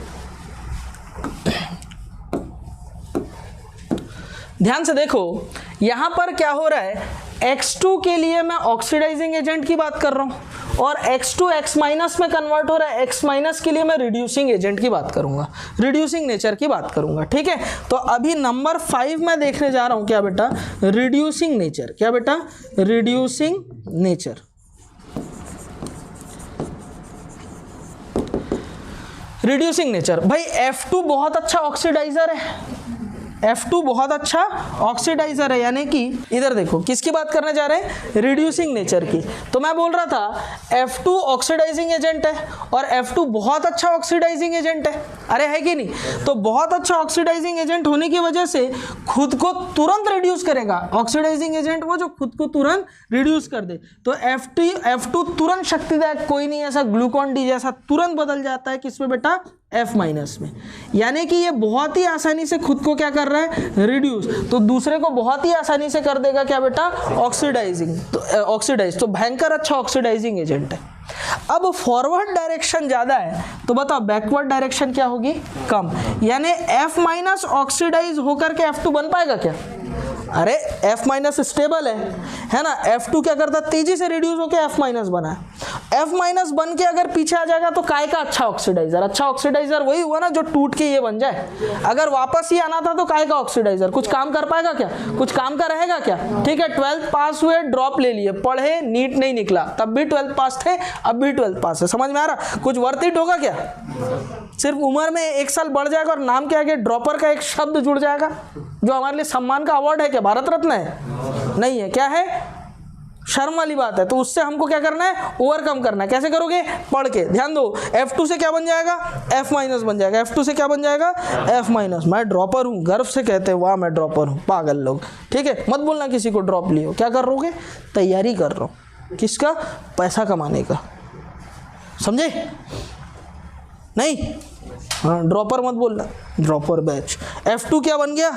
ध्यान से देखो, यहां पर क्या हो रहा है? X2 के लिए मैं ऑक्सीडाइजिंग एजेंट की बात कर रहा हूं, और X2 X माइनस में कन्वर्ट हो रहा है। X माइनस के लिए मैं रिड्यूसिंग एजेंट की बात करूंगा, रिड्यूसिंग नेचर की बात करूंगा, ठीक है। तो अभी नंबर 5 में देखने जा रहा हूं, क्या बेटा? Reducing nature. क्या बेटा? Reducing nature. रिड्यूसिंग नेचर भाई, F2 बहुत अच्छा ऑक्सीडाइजर है, F2 बहुत अच्छा ऑक्सीडाइजर है। यानी कि इधर देखो, किसकी बात करने जा रहे हैं? रिड्यूसिंग नेचर की। तो मैं बोल रहा था F2 ऑक्सीडाइजिंग एजेंट है और F2 बहुत अच्छा ऑक्सीडाइजिंग एजेंट है। अरे है कि नहीं? तो बहुत अच्छा ऑक्सीडाइजिंग एजेंट होने की वजह से खुद को तुरंत रिड्यूस करेगा। ऑक्सीडाइजिंग एजेंट वो जो खुद को तुरंत रिड्यूस कर दे। तो F2 तुरंत शक्तिदायक, कोई नहीं ऐसा ग्लूकॉन डी जैसा तुरंत बदल जाता है किसमें बेटा? F माइनस में। यानी कि ये बहुत ही आसानी से खुद को क्या कर रहा है? रिड्यूस। तो दूसरे को बहुत ही आसानी से कर देगा क्या बेटा? ऑक्सीडाइजिंग। तो ऑक्सीडाइज तो भयंकर अच्छा ऑक्सीडाइजिंग एजेंट है। अब फॉरवर्ड डायरेक्शन ज़्यादा है तो बताओ बैकवर्ड डायरेक्शन क्या होगी? कम। यानी F माइनस ऑक्सीडाइज होकर के F2 बन पाएगा क्या? अरे F माइनस स्टेबल है ना। F2 क्या करता? तेजी से रिड्यूस होकर F माइनस बना है। F माइनस बन के अगर पीछे आ जाएगा तो काय का अच्छा ऑक्सीडाइजर? अच्छा ऑक्सीडाइजर वही हुआ ना जो टूट के ये बन जाए। अगर वापस ही आना था तो काय का ऑक्सीडाइजर? कुछ काम कर पाएगा क्या? कुछ काम का रहेगा क्या? ठीक है, 12th पास हुए, ड्रॉप ले लिए, पढ़े, नीट नहीं निकला, तब भी 12th पास थे, अब भी 12th पास है। समझ में आ रहा? कुछ वर्थ इट होगा क्या? सिर्फ उम्र में 1 साल बढ़ जाएगा और नाम के आगे ड्रॉपर का एक शब्द जुड़ जाएगा, जो हमारे लिए सम्मान का अवार्ड है। क्या भारत रत्न है? नहीं है। क्या है? शर्म वाली बात है। तो उससे हमको क्या करना है? ओवरकम करना है। कैसे करोगे? पढ़ के। ध्यान दो, F2 से क्या बन जाएगा? F माइनस बन जाएगा। F2 से क्या बन जाएगा? F minus. मैं ड्रॉपर हूँ, गर्व से कहते हैं वाह मैं ड्रॉपर हूँ, पागल लोग। ठीक है, मत बोलना किसी को ड्रॉप लियो। क्या कर रहोगे? तैयारी कर रहा हूँ। किसका? पैसा कमाने का। समझे? नहीं, हाँ ड्रॉपर मत बोलना, ड्रॉपर बैच। F2 क्या बन गया,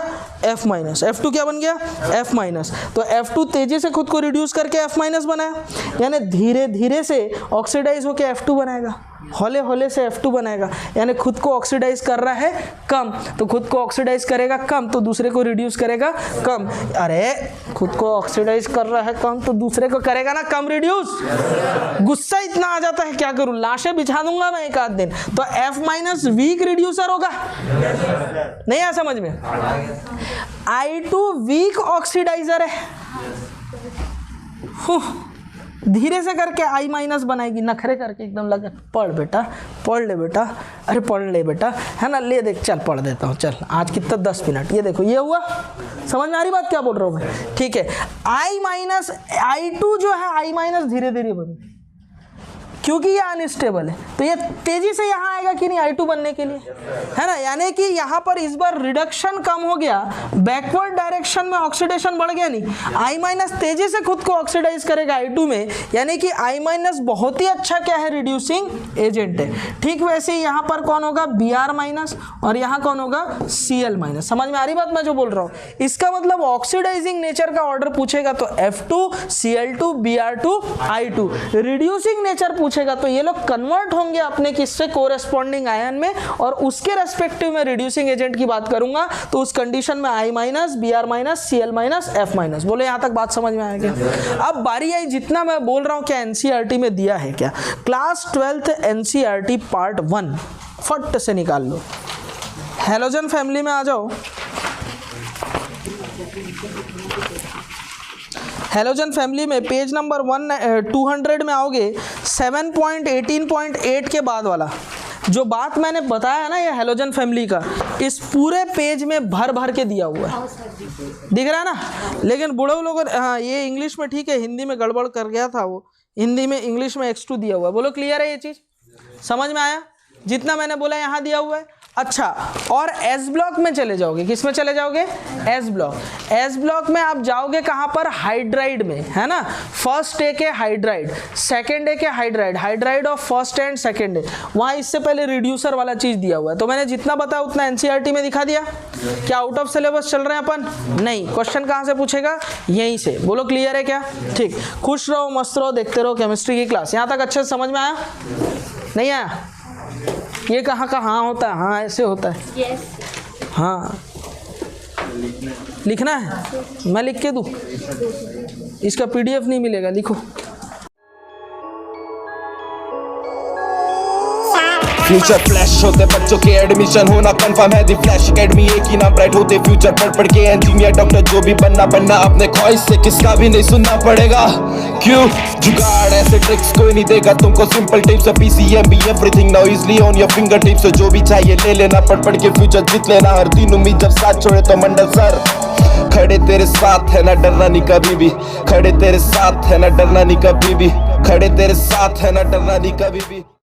F माइनस। F2 क्या बन गया, F माइनस। तो F2 तेजी से खुद को रिड्यूस करके F माइनस बनाया, यानी धीरे धीरे से ऑक्सीडाइज होके F2 बनाएगा, हौले हौले से F2 बनाएगा, यानी खुद को ऑक्सीडाइज कर रहा है कम, तो खुद को ऑक्सीडाइज करेगा कम तो दूसरे को रिड्यूस करेगा कम। अरे खुद को ऑक्सीडाइज कर रहा है कम तो दूसरे को करेगा ना कम रिड्यूस। गुस्सा इतना आ जाता है, क्या करूं, लाशें बिछा दूंगा मैं एक आध दिन। तो F माइनस वीक रिड्यूसर होगा, नहीं आ समझ में। I2 वीक ऑक्सीडाइजर है, धीरे से करके I माइनस बनाएगी, नखरे करके एकदम लगा, पढ़ बेटा, पढ़ ले बेटा, अरे पढ़ ले बेटा, है ना, ले देख, चल पढ़ देता हूँ, चल आज कितना 10 मिनट, ये देखो ये हुआ, समझ में आ रही बात क्या बोल रहा हूँ मैं, ठीक है। I माइनस I2 जो है I माइनस धीरे धीरे बनी, क्योंकि ये अनस्टेबल है, तो ये तेजी से यहाँ आएगा कि नहीं I2 बनने के लिए, है ना, यानी कि यहाँ पर इस बार रिडक्शन कम हो गया, बैकवर्ड डायरेक्शन में ऑक्सीडेशन बढ़ गया नहीं, I माइनस तेजी से खुद को ऑक्सीडाइज करेगा I2 में, यानी कि I माइनस बहुत ही अच्छा क्या है, रिड्यूसिंग एजेंट है। ठीक वैसे ही यहाँ पर कौन होगा, Br माइनस, और यहाँ कौन होगा, Cl माइनस। समझ में आ रही बात मैं जो बोल रहा हूँ, इसका मतलब ऑक्सीडाइजिंग नेचर का ऑर्डर पूछेगा तो F2 Cl2 Br2 I2, reducing nature पूछेगा तो ये लोग कन्वर्ट होंगे अपने किससे, कोरेस्पॉन्डिंग आयन में, और उसके रेस्पेक्टिव में रिड्यूसिंग एजेंट की बात करूंगा तो उस कंडीशन में I minus, Br minus, Cl minus, F minus. बोले यहां तक बात समझ में आएगी। अब बारी आई, जितना मैं बोल रहा हूं क्या NCERT में दिया है क्या, क्लास 12th NCERT पार्ट 1 फट से निकाल लो, हेलोजन फैमिली में आ जाओ। हेलोजन फैमिली में पेज नंबर 200 में आओगे, 7.18.8 के बाद वाला जो बात मैंने बताया ना, ये हेलोजन फैमिली का, इस पूरे पेज में भर भर के दिया हुआ है, दिख रहा है ना। लेकिन बूढ़े लोगों ने, हाँ ये इंग्लिश में ठीक है, हिंदी में गड़बड़ कर गया था वो, हिंदी में इंग्लिश में X2 दिया हुआ है। बोलो क्लियर है, ये चीज़ समझ में आया, जितना मैंने बोला यहाँ दिया हुआ है। अच्छा, और एस ब्लॉक में चले जाओगे, किस में चले जाओगे, एस ब्लॉक। एस ब्लॉक में आप जाओगे कहाँ पर, हाइड्राइड में, है ना। फर्स्ट एक है हाइड्राइड, सेकंड एक है hydride, hydride of first and second है, वहाँ इससे पहले रिड्यूसर वाला चीज दिया हुआ है। तो मैंने जितना बताया उतना एनसीईआरटी में दिखा दिया। क्या आउट ऑफ सिलेबस चल रहे हैं अपन, नहीं। क्वेश्चन कहाँ से पूछेगा, यहीं से। बोलो क्लियर है क्या, ठीक। खुश रहो, मस्त रहो, देखते रहो केमिस्ट्री की क्लास। यहाँ तक अच्छे से समझ में आया, नहीं आया, ये कहाँ का हाँ होता है, हाँ ऐसे होता है, yes. हाँ लिखना है, मैं लिख के दूँ, इसका पीडीएफ नहीं मिलेगा, लिखो। फ्यूचर फ्लैश होते बच्चों के एडमिशन होना कंफर्म है। दी फ्लैश एकेडमी एक ही नाम, ब्राइट होते फ्यूचर पढ़ के इंजीनियर डॉक्टर जो भी बनना अपने ख्वाहिश से, किसका भी नहीं सुनना पड़ेगा। क्यों जुगाड़ ऐसे ट्रिक्स कोई नहीं देगा तुमको, सिंपल टिप्स PCM भी everything now easily on your finger tips. जो भी चाहिए ले लेना, पढ़ के फ्यूचर जीत लेना। हर दिन उम्मीद जब साथ छोड़े तो मंडल सर खड़े तेरे साथ है, ना डरना नहीं कभी भी। खड़े तेरे साथ है, ना डरना नहीं कभी भी। खड़े तेरे साथ है, ना डरना नहीं कभी भी।